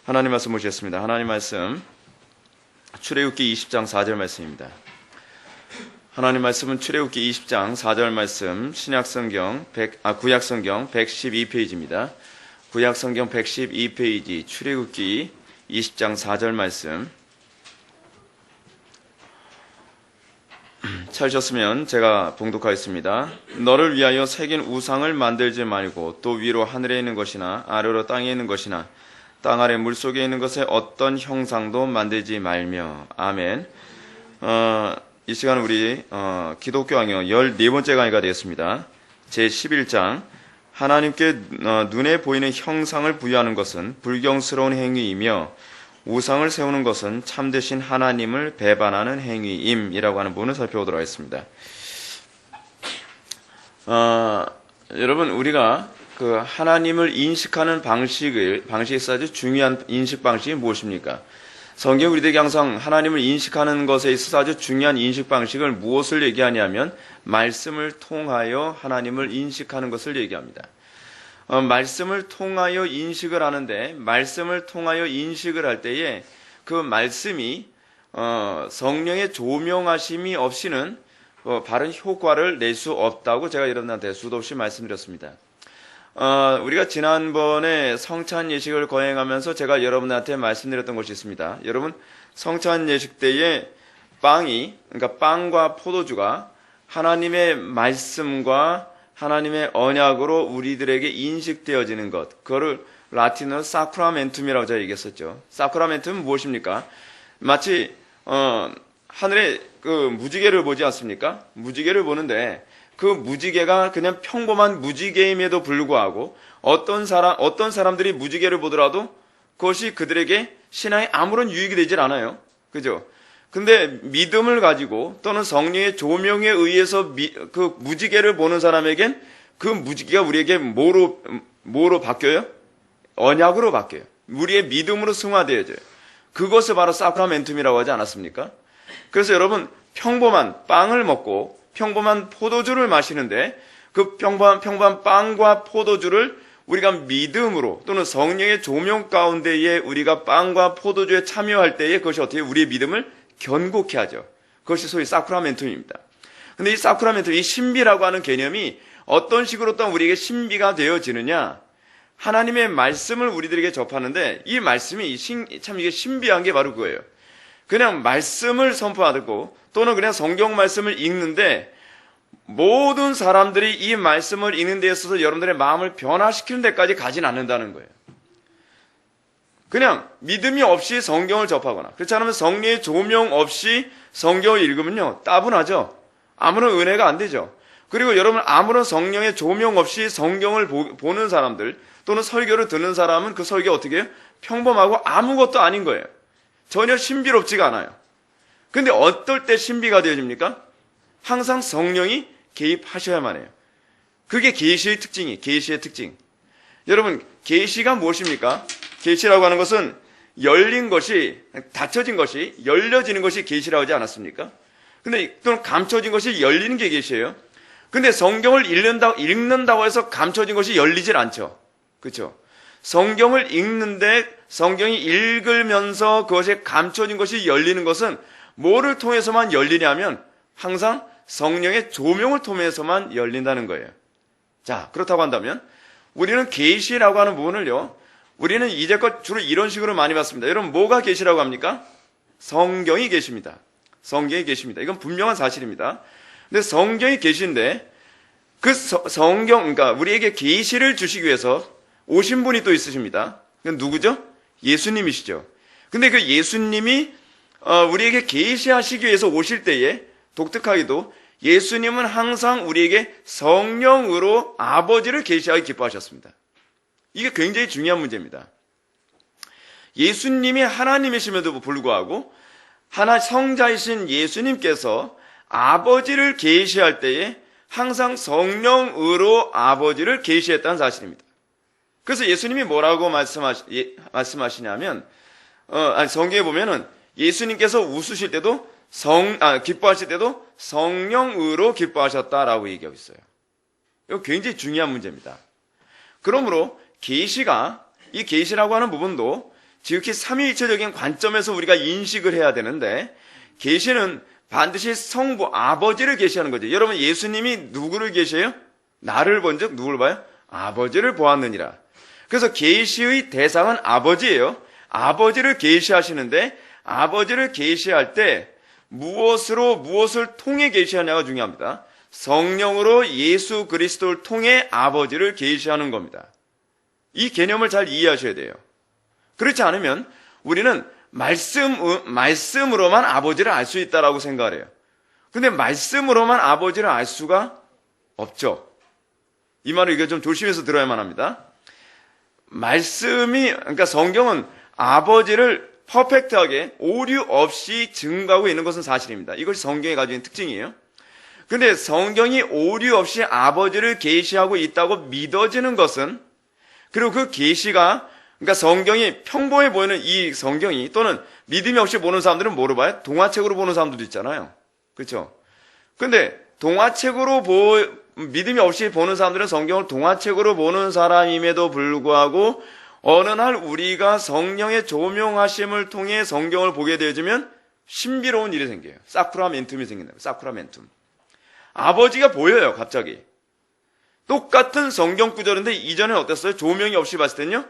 하나님 말씀 보시겠습니다. 하나님 말씀 출애굽기 20장 4절 말씀입니다. 하나님 말씀은 출애굽기 20장 4절 말씀 구약 성경 112페이지입니다. 구약 성경 112페이지 출애굽기 20장 4절 말씀 찾으셨으면 제가 봉독하겠습니다. 너를 위하여 새긴 우상을 만들지 말고 또 위로 하늘에 있는 것이나 아래로 땅에 있는 것이나 땅 아래 물속에 있는 것에 어떤 형상도 만들지 말며. 아멘. 이 시간 우리 기독교 강의 14번째 강의가 되겠습니다. 제11장 하나님께 눈에 보이는 형상을 부여하는 것은 불경스러운 행위이며 우상을 세우는 것은 참되신 하나님을 배반하는 행위임이라고 하는 부분을 살펴보도록 하겠습니다. 여러분, 우리가 그 하나님을 인식하는 방식에서 아주 중요한 인식 방식이 무엇입니까? 성경 우리들에게 항상 하나님을 인식하는 것에 있어서 아주 중요한 인식 방식을 무엇을 얘기하냐면 말씀을 통하여 하나님을 인식하는 것을 얘기합니다. 말씀을 통하여 인식을 하는데, 말씀을 통하여 인식을 할 때에 그 말씀이 성령의 조명하심이 없이는 바른 효과를 낼 수 없다고 제가 여러분한테 수도 없이 말씀드렸습니다. 우리가 지난번에 성찬 예식을 거행하면서 제가 여러분한테 말씀드렸던 것이 있습니다. 여러분, 성찬 예식 때에 그러니까 빵과 포도주가 하나님의 말씀과 하나님의 언약으로 우리들에게 인식되어지는 것, 그거를 라틴어로 사크라멘툼이라고 제가 얘기했었죠. 사크라멘tum은 무엇입니까? 마치 하늘에 그 무지개를 보지 않습니까? 무지개를 보는데 그 무지개가 그냥 평범한 무지개임에도 불구하고 어떤 사람들이 무지개를 보더라도 그것이 그들에게 신앙에 아무런 유익이 되질 않아요. 그죠? 근데 믿음을 가지고 또는 성령의 조명에 의해서 그 무지개를 보는 사람에겐 그 무지개가 우리에게 뭐로 바뀌어요? 언약으로 바뀌어요. 우리의 믿음으로 승화되어져요. 그것을 바로 사크라멘툼이라고 하지 않았습니까? 그래서 여러분, 평범한 빵을 먹고 평범한 포도주를 마시는데 그 평범한 빵과 포도주를 우리가 믿음으로 또는 성령의 조명 가운데에 우리가 빵과 포도주에 참여할 때에 그것이 어떻게 우리의 믿음을 견고케 하죠. 그것이 소위 사크라멘툼입니다. 근데 이 사크라멘tum, 이 신비라고 하는 개념이 어떤 식으로 또 우리에게 신비가 되어지느냐? 하나님의 말씀을 우리들에게 접하는데 이 말씀이 참 이게 신비한 게 바로 그거예요. 그냥 말씀을 선포하고 또는 그냥 성경 말씀을 읽는데 모든 사람들이 이 말씀을 읽는 데 있어서 여러분들의 마음을 변화시키는 데까지 가진 않는다는 거예요. 그냥 믿음이 없이 성경을 접하거나 그렇지 않으면 성령의 조명 없이 성경을 읽으면요, 따분하죠. 아무런 은혜가 안 되죠. 그리고 여러분, 아무런 성령의 조명 없이 성경을 보는 사람들 또는 설교를 듣는 사람은 그 설교가 어떻게 해요? 평범하고 아무것도 아닌 거예요. 전혀 신비롭지가 않아요. 근데 어떨 때 신비가 되어집니까? 항상 성령이 개입하셔야만 해요. 그게 계시의 특징. 여러분, 계시가 무엇입니까? 계시라고 하는 것은 열린 것이, 닫혀진 것이, 열려지는 것이 계시라고 하지 않았습니까? 근데 또는 감춰진 것이 열리는 게 계시예요. 근데 성경을 읽는다고 해서 감춰진 것이 열리질 않죠. 그렇죠? 성경을 읽는데 성경이 읽으면서 그것이 감춰진 것이 열리는 것은 뭐를 통해서만 열리냐면 항상 성령의 조명을 통해서만 열린다는 거예요. 자, 그렇다고 한다면 우리는 계시라고 하는 부분을요, 우리는 이제껏 주로 이런 식으로 많이 봤습니다. 여러분, 뭐가 계시라고 합니까? 성경이 계십니다. 성경이 계십니다. 이건 분명한 사실입니다. 근데 성경이 계신데 그 그러니까 우리에게 계시를 주시기 위해서 오신 분이 또 있으십니다. 그건 누구죠? 예수님이시죠. 근데 그 예수님이 우리에게 계시하시기 위해서 오실 때에 독특하게도 예수님은 항상 우리에게 성령으로 아버지를 계시하기 기뻐하셨습니다. 이게 굉장히 중요한 문제입니다. 예수님이 하나님이심에도 불구하고 성자이신 예수님께서 아버지를 계시할 때에 항상 성령으로 아버지를 계시했다는 사실입니다. 그래서 예수님이 뭐라고 말씀하시냐면 성경에 보면은 예수님께서 웃으실 때도 기뻐하실 때도 성령으로 기뻐하셨다라고 얘기하고 있어요. 이거 굉장히 중요한 문제입니다. 그러므로 이 계시라고 하는 부분도 지극히 삼위일체적인 관점에서 우리가 인식을 해야 되는데, 계시는 반드시 성부 아버지를 계시하는 거죠. 여러분, 예수님이 누구를 계셔요? 나를 본즉 누구를 봐요? 아버지를 보았느니라. 그래서 계시의 대상은 아버지예요. 아버지를 계시하시는데, 아버지를 계시할 때 무엇을 통해 계시하냐가 중요합니다. 성령으로 예수 그리스도를 통해 아버지를 계시하는 겁니다. 이 개념을 잘 이해하셔야 돼요. 그렇지 않으면 우리는 말씀으로만 아버지를 알 수 있다라고 생각을 해요. 근데 말씀으로만 아버지를 알 수가 없죠. 이 말을 이거 좀 조심해서 들어야만 합니다. 그러니까 성경은 아버지를 퍼펙트하게 오류 없이 증거하고 있는 것은 사실입니다. 이것이 성경이 가지고 있는 특징이에요. 근데 성경이 오류 없이 아버지를 계시하고 있다고 믿어지는 것은, 그리고 그 계시가, 그러니까 성경이 평범해 보이는 이 성경이, 또는 믿음이 없이 보는 사람들은 뭐로 봐요? 동화책으로 보는 사람들도 있잖아요. 그렇죠? 근데 믿음이 없이 보는 사람들은 성경을 동화책으로 보는 사람임에도 불구하고 어느 날 우리가 성령의 조명하심을 통해 성경을 보게 되어지면 신비로운 일이 생겨요. 사크라멘툼이 생긴다고요. 사크라멘툼. 아버지가 보여요, 갑자기. 똑같은 성경 구절인데 이전엔 어땠어요? 조명이 없이 봤을 때는요?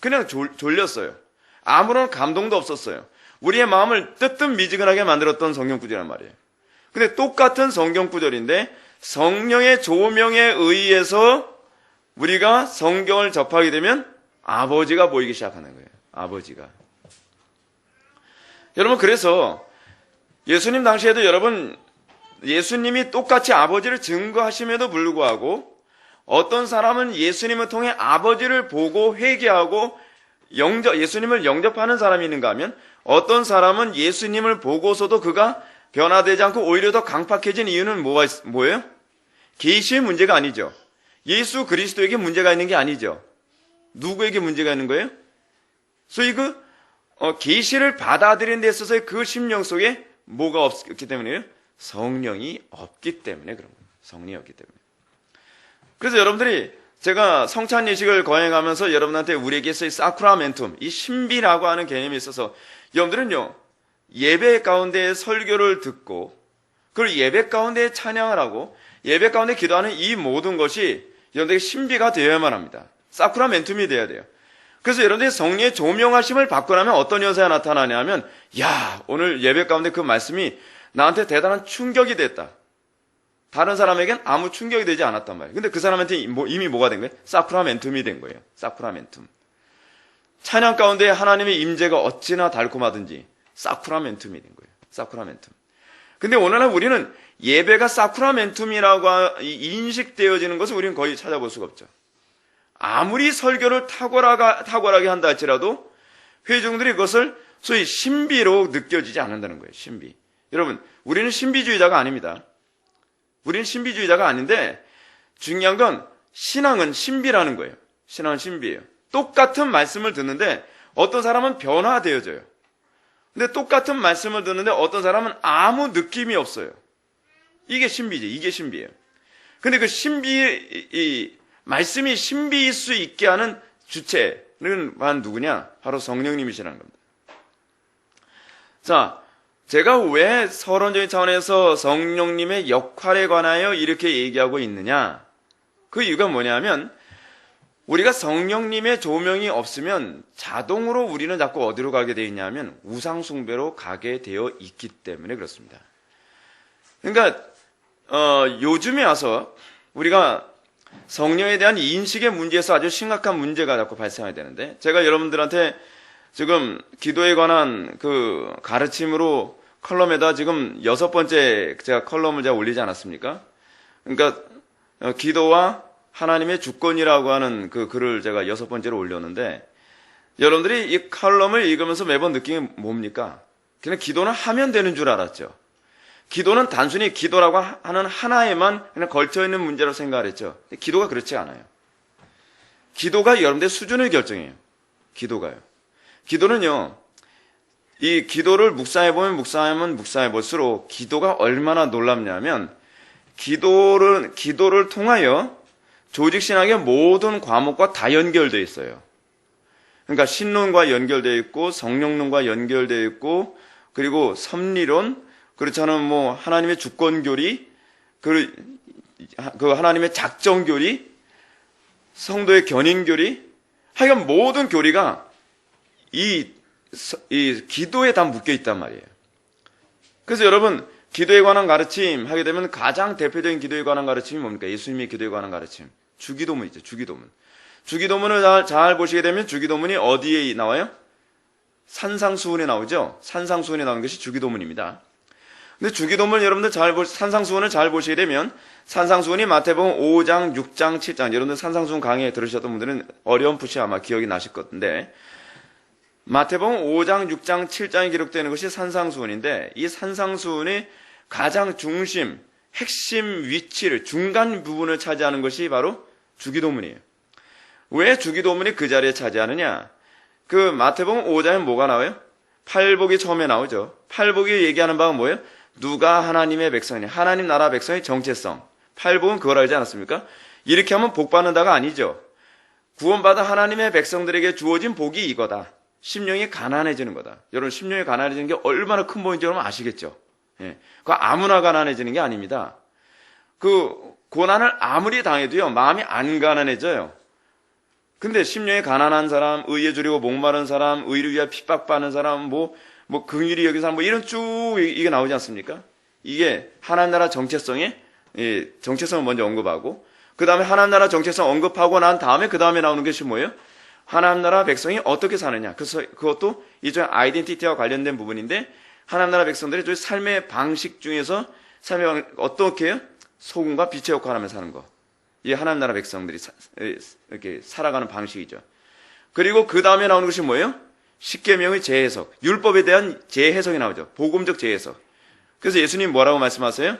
그냥 졸렸어요. 아무런 감동도 없었어요. 우리의 마음을 뜨뜻미지근하게 만들었던 성경 구절이란 말이에요. 근데 똑같은 성경 구절인데 성령의 조명에 의해서 우리가 성경을 접하게 되면 아버지가 보이기 시작하는 거예요. 아버지가. 여러분, 그래서 예수님 당시에도 예수님이 똑같이 아버지를 증거하심에도 불구하고 어떤 사람은 예수님을 통해 아버지를 보고 회개하고 예수님을 영접하는 사람이 있는가 하면, 어떤 사람은 예수님을 보고서도 그가 변화되지 않고 오히려 더 강팍해진 이유는 뭐예요? 계시의 문제가 아니죠. 예수 그리스도에게 문제가 있는 게 아니죠. 누구에게 문제가 있는 거예요? 소위 계시를 받아들이는 데 있어서의 그 심령 속에 뭐가 없기 때문이에요? 성령이 없기 때문에 그런 거예요. 성령이 없기 때문에. 그래서 여러분들이, 제가 성찬 예식을 거행하면서 여러분한테 우리에게서의 사크라멘툼, 이 신비라고 하는 개념이 있어서, 여러분들은요, 예배 가운데 설교를 듣고, 그리고 예배 가운데 찬양을 하고, 예배 가운데 기도하는 이 모든 것이 여러분들에게 신비가 되어야만 합니다. 사크라멘툼이 되어야 돼요. 그래서 여러분들이 성령의 조명하심을 받고 나면 어떤 현상이 나타나냐 하면, 야, 오늘 예배 가운데 그 말씀이 나한테 대단한 충격이 됐다. 다른 사람에겐 아무 충격이 되지 않았단 말이에요. 근데 그 사람한테 이미 뭐가 된 거예요? 사크라멘툼이 된 거예요. 사크라멘툼. 찬양 가운데 하나님의 임재가 어찌나 달콤하든지 사크라멘툼이 된 거예요. 사크라멘툼. 근데 오늘날 우리는 예배가 사크라멘툼이라고 인식되어지는 것을 우리는 거의 찾아볼 수가 없죠. 아무리 설교를 탁월하게 한다 할지라도 회중들이 그것을 소위 신비로 느껴지지 않는다는 거예요. 신비. 여러분, 우리는 신비주의자가 아닙니다. 우리는 신비주의자가 아닌데, 중요한 건 신앙은 신비라는 거예요. 신앙은 신비예요. 똑같은 말씀을 듣는데 어떤 사람은 변화되어져요. 근데 똑같은 말씀을 듣는데 어떤 사람은 아무 느낌이 없어요. 이게 신비지. 이게 신비예요. 근데 그 말씀이 신비일 수 있게 하는 주체는 누구냐? 바로 성령님이시라는 겁니다. 자, 제가 왜 서론적인 차원에서 성령님의 역할에 관하여 이렇게 얘기하고 있느냐? 그 이유가 뭐냐면, 우리가 성령님의 조명이 없으면 자동으로 우리는 자꾸 어디로 가게 되어 있냐면 우상숭배로 가게 되어 있기 때문에 그렇습니다. 그러니까 요즘에 와서 우리가 성령에 대한 인식의 문제에서 아주 심각한 문제가 자꾸 발생해야 되는데, 제가 여러분들한테 지금 기도에 관한 그 가르침으로 컬럼에다 지금 6번째 제가 컬럼을 제가 올리지 않았습니까? 그러니까 기도와 하나님의 주권이라고 하는 그 글을 제가 6번째로 올렸는데, 여러분들이 이 컬럼을 읽으면서 매번 느낀 게 뭡니까? 그냥 기도는 하면 되는 줄 알았죠. 기도는 단순히 기도라고 하는 하나에만 그냥 걸쳐있는 문제라고 생각을 했죠. 근데 기도가 그렇지 않아요. 기도가 여러분들의 수준을 결정해요. 기도가요. 기도는요, 이 기도를 묵상해보면 묵상해볼수록 기도가 얼마나 놀랍냐면, 기도를 통하여 조직신학의 모든 과목과 다 연결되어 있어요. 그러니까 신론과 연결되어 있고 성령론과 연결되어 있고 그리고 섭리론, 그렇잖아요. 뭐 하나님의 주권교리, 그 하나님의 작정교리, 성도의 견인교리, 하여간 모든 교리가 이 기도에 다 묶여 있단 말이에요. 그래서 여러분, 기도에 관한 가르침 하게 되면 가장 대표적인 기도에 관한 가르침이 뭡니까? 예수님의 기도에 관한 가르침. 주기도문이죠, 주기도문. 주기도문을 잘 보시게 되면 주기도문이 어디에 나와요? 산상수훈에 나오죠? 산상수훈에 나오는 것이 주기도문입니다. 근데 주기도문 여러분들 산상수훈을 잘 보시게 되면 산상수훈이 마태복음 5장, 6장, 7장, 여러분들 산상수훈 강의에 들으셨던 분들은 어렴풋이 아마 기억이 나실 건데, 마태복음 5장, 6장, 7장에 기록되는 것이 산상수훈인데, 이 산상수훈의 가장 중심, 핵심 위치를, 중간 부분을 차지하는 것이 바로 주기도문이에요. 왜 주기도문이 그 자리에 차지하느냐? 그 마태복음 5장에 뭐가 나와요? 팔복이 처음에 나오죠. 팔복이 얘기하는 바가 뭐예요? 누가 하나님의 백성이냐? 하나님 나라 백성의 정체성. 팔복은 그걸 알지 않았습니까? 이렇게 하면 복 받는다가 아니죠. 구원받아 하나님의 백성들에게 주어진 복이 이거다. 심령이 가난해지는 거다. 여러분, 심령이 가난해지는 게 얼마나 큰 복인지 여러분 아시겠죠? 예. 그 아무나 가난해지는 게 아닙니다. 그 고난을 아무리 당해도요, 마음이 안 가난해져요. 근데 심령이 가난한 사람, 의에 주려고 목마른 사람, 의를 위하여 핍박받는 사람, 긍휼히 여긴 사람, 이런 쭉 이게 나오지 않습니까? 이게 하나님 나라 정체성의, 정체성을 먼저 언급하고, 그 다음에 하나님 나라 정체성 언급하고 난 다음에 그 다음에 나오는 것이 뭐예요? 하나님 나라 백성이 어떻게 사느냐. 그래서 그것도 일종의 아이덴티티와 관련된 부분인데, 하나님 나라 백성들이 저희 삶의 방식 중에서 어떻게 해요? 소금과 빛의 역할을 하며 사는 거. 이게 하나님 나라 백성들이 이렇게 살아가는 방식이죠. 그리고 그 다음에 나오는 것이 뭐예요? 십계명의 재해석, 율법에 대한 재해석이 나오죠. 복음적 재해석. 그래서 예수님 뭐라고 말씀하세요?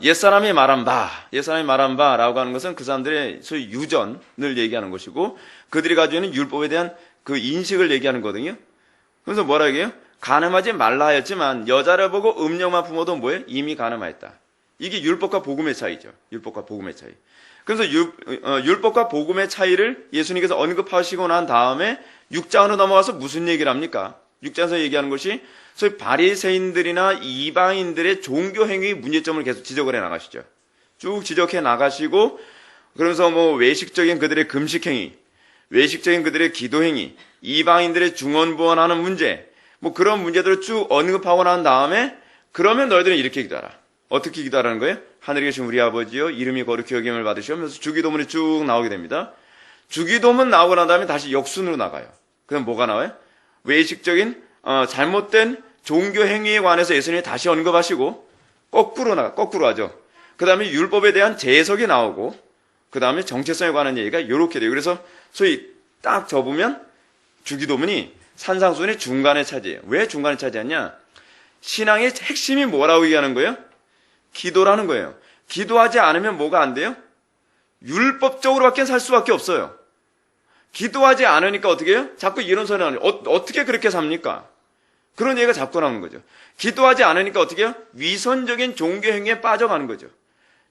옛사람이 말한 바라고 하는 것은 그 사람들의 소위 유전을 얘기하는 것이고, 그들이 가지고 있는 율법에 대한 그 인식을 얘기하는 거거든요. 그래서 뭐라 얘기해요? 간음하지 말라 하였지만 여자를 보고 음욕만 품어도 뭐예요? 이미 간음하였다. 이게 율법과 복음의 차이죠. 율법과 복음의 차이. 그래서 율법과 복음의 차이를 예수님께서 언급하시고 난 다음에 6장으로 넘어가서 무슨 얘기를 합니까? 6장에서 얘기하는 것이 소위 바리새인들이나 이방인들의 종교 행위의 문제점을 계속 지적을 해 나가시죠. 쭉 지적해 나가시고, 그러면서 외식적인 그들의 금식 행위, 외식적인 그들의 기도 행위, 이방인들의 중언부언하는 문제, 그런 문제들을 쭉 언급하고 난 다음에, 그러면 너희들은 이렇게 기도하라. 어떻게 기도하라는 거예요? 하늘에 계신 우리 아버지여, 이름이 거룩히 여김을 받으시오면서 주기도문이 쭉 나오게 됩니다. 주기도문 나오고 난 다음에 다시 역순으로 나가요. 그럼 뭐가 나와요? 외식적인 잘못된 종교 행위에 관해서 예수님이 다시 언급하시고, 거꾸로 하죠. 그 다음에 율법에 대한 재해석이 나오고, 그 다음에 정체성에 관한 얘기가 이렇게 돼요. 그래서 소위 딱 접으면 주기도문이 산상수훈의 중간에 차지해요. 왜 중간에 차지하냐? 신앙의 핵심이 뭐라고 얘기하는 거예요? 기도라는 거예요. 기도하지 않으면 뭐가 안 돼요? 율법적으로밖에 살 수밖에 없어요. 기도하지 않으니까 어떻게 해요? 자꾸 이런 소리 나요. 어떻게 그렇게 삽니까? 그런 얘기가 자꾸 나오는 거죠. 기도하지 않으니까 어떻게 해요? 위선적인 종교 행위에 빠져가는 거죠.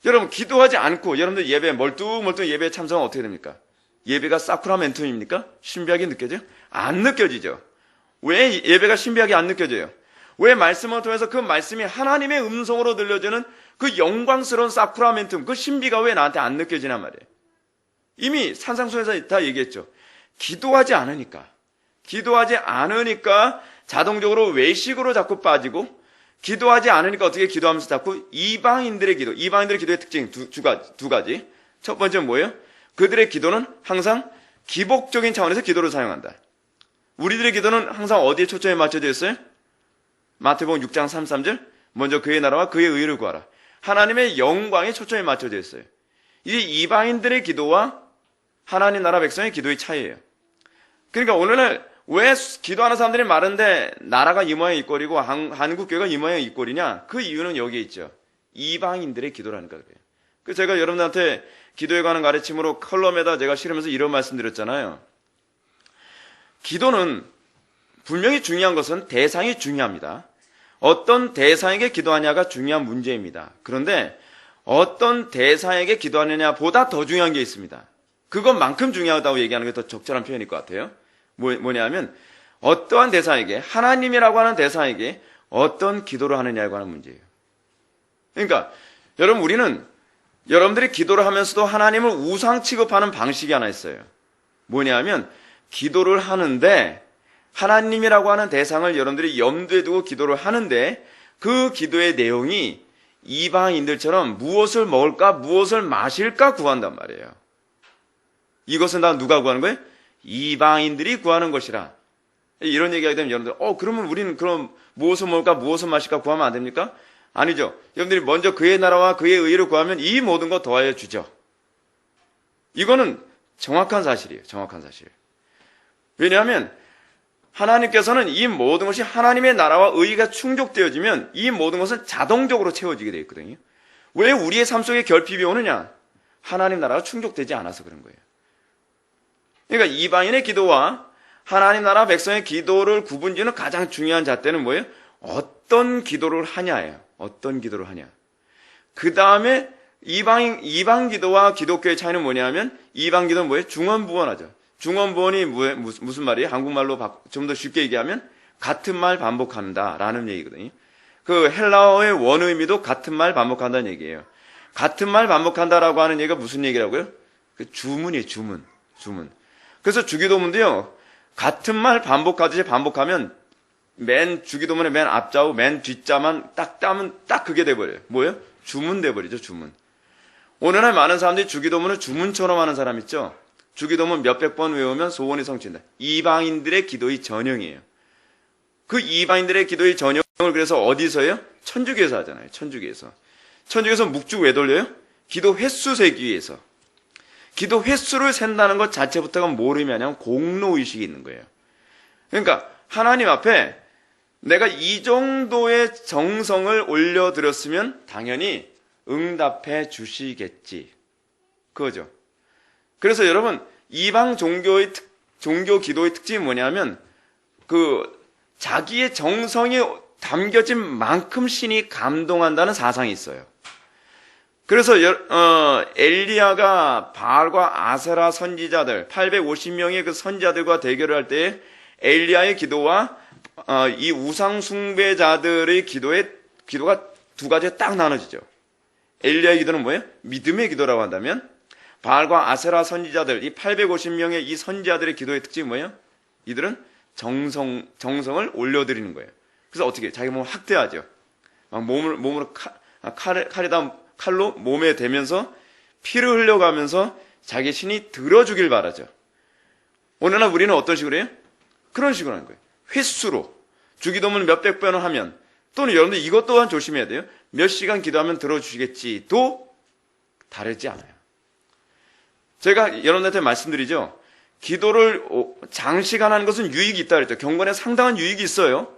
여러분, 기도하지 않고 여러분들 예배 멀뚱멀뚱 예배에 참석하면 어떻게 됩니까? 예배가 사크라멘토입니까? 신비하게 느껴져요? 안 느껴지죠. 왜 예배가 신비하게 안 느껴져요? 왜 말씀을 통해서 그 말씀이 하나님의 음성으로 들려주는 그 영광스러운 사크라멘tum, 그 신비가 왜 나한테 안 느껴지란 말이에요? 이미 산상수훈에서 다 얘기했죠. 기도하지 않으니까 자동적으로 외식으로 자꾸 빠지고, 기도하지 않으니까 어떻게 기도하면서 자꾸 이방인들의 기도의 특징 두 가지. 첫 번째는 뭐예요? 그들의 기도는 항상 기복적인 차원에서 기도를 사용한다. 우리들의 기도는 항상 어디에 초점이 맞춰져 있어요? 마태복음 6장 33절, 먼저 그의 나라와 그의 의를 구하라. 하나님의 영광에 초점이 맞춰져 있어요. 이게 이방인들의 기도와 하나님 나라 백성의 기도의 차이예요. 그러니까 오늘날 왜 기도하는 사람들이 많은데 나라가 이 모양 이 꼴이고 한국교회가 이 모양 이 꼴이냐? 그 이유는 여기에 있죠. 이방인들의 기도라는 거예요. 그래서 제가 여러분들한테 기도에 관한 가르침으로 컬럼에다 제가 실으면서 이런 말씀드렸잖아요. 기도는 분명히 중요한 것은 대상이 중요합니다. 어떤 대상에게 기도하냐가 중요한 문제입니다. 그런데 어떤 대상에게 기도하느냐보다 더 중요한 게 있습니다. 그것만큼 중요하다고 얘기하는 게 더 적절한 표현일 것 같아요. 뭐냐면 어떠한 대상에게, 하나님이라고 하는 대상에게 어떤 기도를 하느냐고 하는 문제예요. 그러니까 여러분, 우리는 여러분들이 기도를 하면서도 하나님을 우상 취급하는 방식이 하나 있어요. 뭐냐면 기도를 하는데 하나님이라고 하는 대상을 여러분들이 염두에 두고 기도를 하는데 그 기도의 내용이 이방인들처럼 무엇을 먹을까 무엇을 마실까 구한단 말이에요. 이것은 다 누가 구하는 거예요? 이방인들이 구하는 것이라. 이런 얘기하게 되면 여러분들 그러면 우리는 그럼 무엇을 먹을까 무엇을 마실까 구하면 안 됩니까? 아니죠. 여러분들이 먼저 그의 나라와 그의 의를 구하면 이 모든 것 더하여 주죠. 이거는 정확한 사실이에요. 정확한 사실. 왜냐하면 하나님께서는 이 모든 것이 하나님의 나라와 의가 충족되어지면 이 모든 것은 자동적으로 채워지게 되어 있거든요. 왜 우리의 삶 속에 결핍이 오느냐? 하나님 나라가 충족되지 않아서 그런 거예요. 그러니까 이방인의 기도와 하나님 나라 백성의 기도를 구분짓는 가장 중요한 잣대는 뭐예요? 어떤 기도를 하냐예요. 어떤 기도를 하냐. 그 다음에 이방 기도와 기독교의 차이는 뭐냐면 이방 기도는 뭐예요? 중언부언하죠. 중언부언이 무슨 말이에요? 한국말로 좀 더 쉽게 얘기하면 같은 말 반복한다라는 얘기거든요. 그 헬라어의 원의미도 같은 말 반복한다는 얘기예요. 같은 말 반복한다라고 하는 얘기가 무슨 얘기라고요? 그 주문이에요. 주문. 그래서 주기도문도요. 같은 말 반복하듯이 반복하면 주기도문의 맨 앞자고 맨 뒷자만 딱 따면 딱 그게 돼버려요. 뭐예요? 주문 돼버리죠. 주문. 오늘날 많은 사람들이 주기도문을 주문처럼 하는 사람 있죠. 주기도문 몇백 번 외우면 소원이 성취된다. 이방인들의 기도의 전형이에요. 그 이방인들의 기도의 전형을 그래서 어디서 해요? 천주교에서 하잖아요. 천주교에서 묵주 왜 돌려요? 기도 횟수 세기 위해서. 기도 횟수를 센다는 것 자체부터가 뭘 의미하냐면 공로의식이 있는 거예요. 그러니까 하나님 앞에 내가 이 정도의 정성을 올려드렸으면 당연히 응답해 주시겠지. 그거죠. 그래서 여러분, 이방 종교 기도의 특징이 뭐냐면 자기의 정성이 담겨진 만큼 신이 감동한다는 사상이 있어요. 그래서 엘리야가 바알과 아세라 선지자들 850명의 그 선지자들과 대결을 할 때 엘리야의 기도와 이 우상 숭배자들의 기도가 두 가지가 딱 나눠지죠. 엘리야의 기도는 뭐예요? 믿음의 기도라고 한다면 바알과 아세라 선지자들 이 850명의 이 선지자들의 기도의 특징이 뭐예요? 이들은 정성을 올려드리는 거예요. 그래서 어떻게 자기 몸을 학대하죠. 막 몸으로 칼로 몸에 대면서 피를 흘려가면서 자기 신이 들어주길 바라죠. 오늘날 우리는 어떤 식으로 해요? 그런 식으로 하는 거예요. 횟수로 주기도문을 몇백 번을 하면, 또는 여러분들 이것 또한 조심해야 돼요. 몇 시간 기도하면 들어주시겠지도 다르지 않아요. 제가 여러분들한테 말씀드리죠. 기도를 장시간 하는 것은 유익이 있다 그랬죠. 경건에 상당한 유익이 있어요.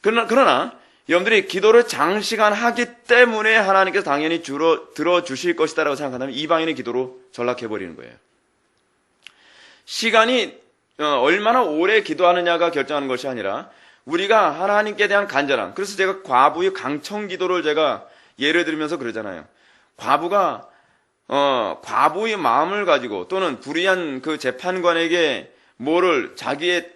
그러나 여러분들이 기도를 장시간 하기 때문에 하나님께서 당연히 들어주실 것이다라고 생각한다면 이방인의 기도로 전락해버리는 거예요. 시간이 얼마나 오래 기도하느냐가 결정하는 것이 아니라 우리가 하나님께 대한 간절함. 그래서 제가 과부의 강청 기도를 제가 예를 들면서 그러잖아요. 과부의 마음을 가지고 또는 불의한 그 재판관에게 자기의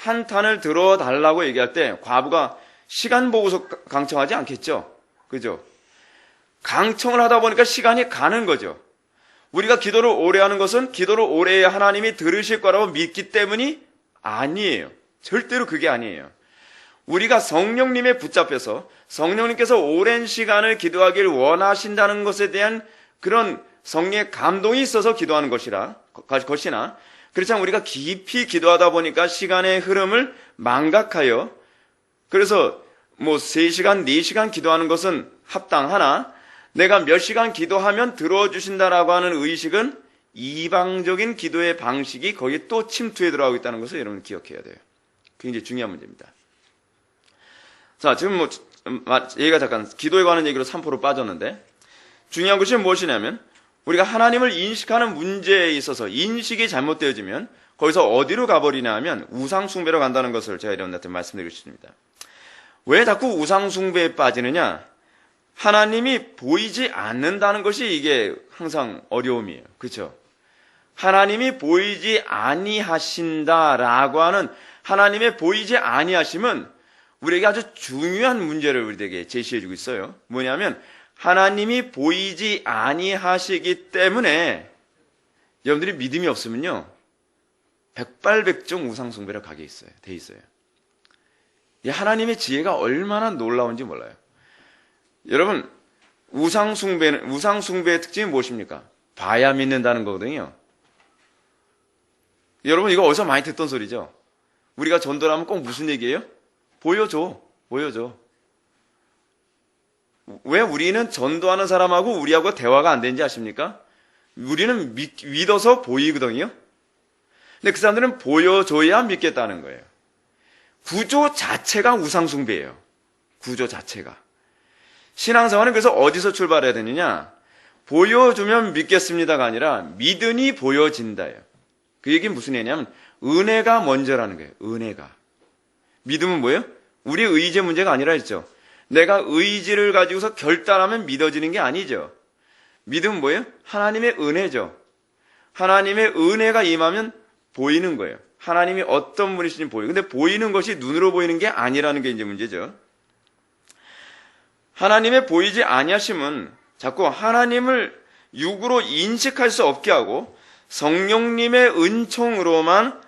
한탄을 들어달라고 얘기할 때 과부가 시간 보고서 강청하지 않겠죠. 그죠? 강청을 하다 보니까 시간이 가는 거죠. 우리가 기도를 오래 하는 것은 기도를 오래 해야 하나님이 들으실 거라고 믿기 때문이 아니에요. 절대로 그게 아니에요. 우리가 성령님에 붙잡혀서 성령님께서 오랜 시간을 기도하길 원하신다는 것에 대한 그런 성령의 감동이 있어서 기도하는 것이나 그렇지 않으면 우리가 깊이 기도하다 보니까 시간의 흐름을 망각하여 그래서 3시간, 4시간 기도하는 것은 합당하나 내가 몇 시간 기도하면 들어주신다라고 하는 의식은 이방적인 기도의 방식이 거기에 또 침투해 들어가고 있다는 것을 여러분 기억해야 돼요. 굉장히 중요한 문제입니다. 자, 지금 얘기가 잠깐 기도에 관한 얘기로 3%로 빠졌는데 중요한 것이 무엇이냐면 우리가 하나님을 인식하는 문제에 있어서 인식이 잘못되어지면 거기서 어디로 가버리냐 하면 우상숭배로 간다는 것을 제가 여러분한테 말씀드리고 싶습니다. 왜 자꾸 우상숭배에 빠지느냐? 하나님이 보이지 않는다는 것이 이게 항상 어려움이에요. 그렇죠? 하나님이 보이지 아니하신다라고 하는 하나님의 보이지 아니하심은 우리에게 아주 중요한 문제를 우리에게 제시해 주고 있어요. 뭐냐면 하나님이 보이지 아니하시기 때문에 여러분들이 믿음이 없으면요 백발백중 우상숭배를 가게 돼 있어요. 이 하나님의 지혜가 얼마나 놀라운지 몰라요. 여러분 우상숭배의 특징이 무엇입니까? 봐야 믿는다는 거거든요. 여러분 이거 어디서 많이 듣던 소리죠? 우리가 전도를 하면 꼭 무슨 얘기예요? 보여줘. 왜 우리는 전도하는 사람하고 우리하고 대화가 안 되는지 아십니까? 우리는 믿어서 보이거든요. 근데 그 사람들은 보여줘야 믿겠다는 거예요. 구조 자체가 우상숭배예요. 구조 자체가. 신앙생활은 그래서 어디서 출발해야 되느냐? 보여주면 믿겠습니다가 아니라 믿으니 보여진다예요. 그 얘기는 무슨 얘기냐면 은혜가 먼저라는 거예요. 은혜가. 믿음은 뭐예요? 우리의 의지의 문제가 아니라 했죠. 내가 의지를 가지고서 결단하면 믿어지는 게 아니죠. 믿음은 뭐예요? 하나님의 은혜죠. 하나님의 은혜가 임하면 보이는 거예요. 하나님이 어떤 분이신지 보여요. 근데 보이는 것이 눈으로 보이는 게 아니라는 게 이제 문제죠. 하나님의 보이지 아니하심은 자꾸 하나님을 육으로 인식할 수 없게 하고 성령님의 은총으로만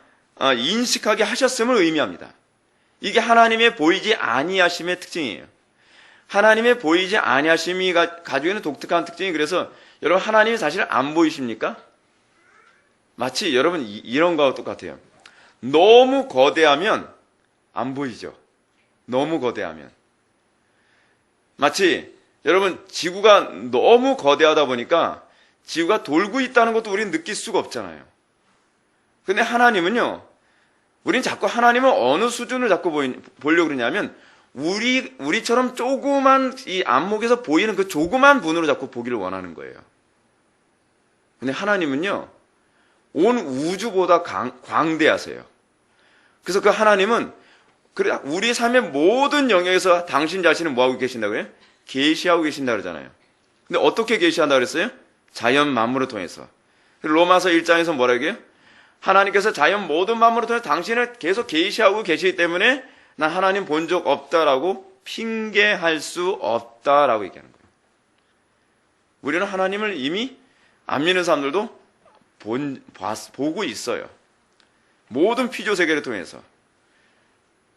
인식하게 하셨음을 의미합니다. 이게 하나님의 보이지 아니하심의 특징이에요. 하나님의 보이지 아니하심이 가지고 있는 독특한 특징이 그래서 여러분 하나님이 사실 안 보이십니까? 마치 여러분 이런 거와 똑같아요. 너무 거대하면 안 보이죠. 너무 거대하면. 마치 여러분 지구가 너무 거대하다 보니까 지구가 돌고 있다는 것도 우리는 느낄 수가 없잖아요. 근데 하나님은요. 우리는 자꾸 하나님을 어느 수준을 자꾸 보려고 그러냐면 우리처럼 조그만 이 안목에서 보이는 그 조그만 분으로 자꾸 보기를 원하는 거예요. 근데 하나님은요. 온 우주보다 광대하세요. 그래서 그 하나님은 우리 삶의 모든 영역에서 당신 자신을 뭐하고 계신다고요? 계시하고 계신다 그러잖아요. 근데 어떻게 계시한다 그랬어요? 자연 만물을 통해서. 로마서 1장에서 뭐라고 해요? 하나님께서 자연 모든 만물을 통해서 당신을 계속 계시하고 계시기 때문에 난 하나님 본 적 없다라고 핑계할 수 없다라고 얘기하는 거예요. 우리는 하나님을 이미 안 믿는 사람들도 보고 있어요. 모든 피조 세계를 통해서.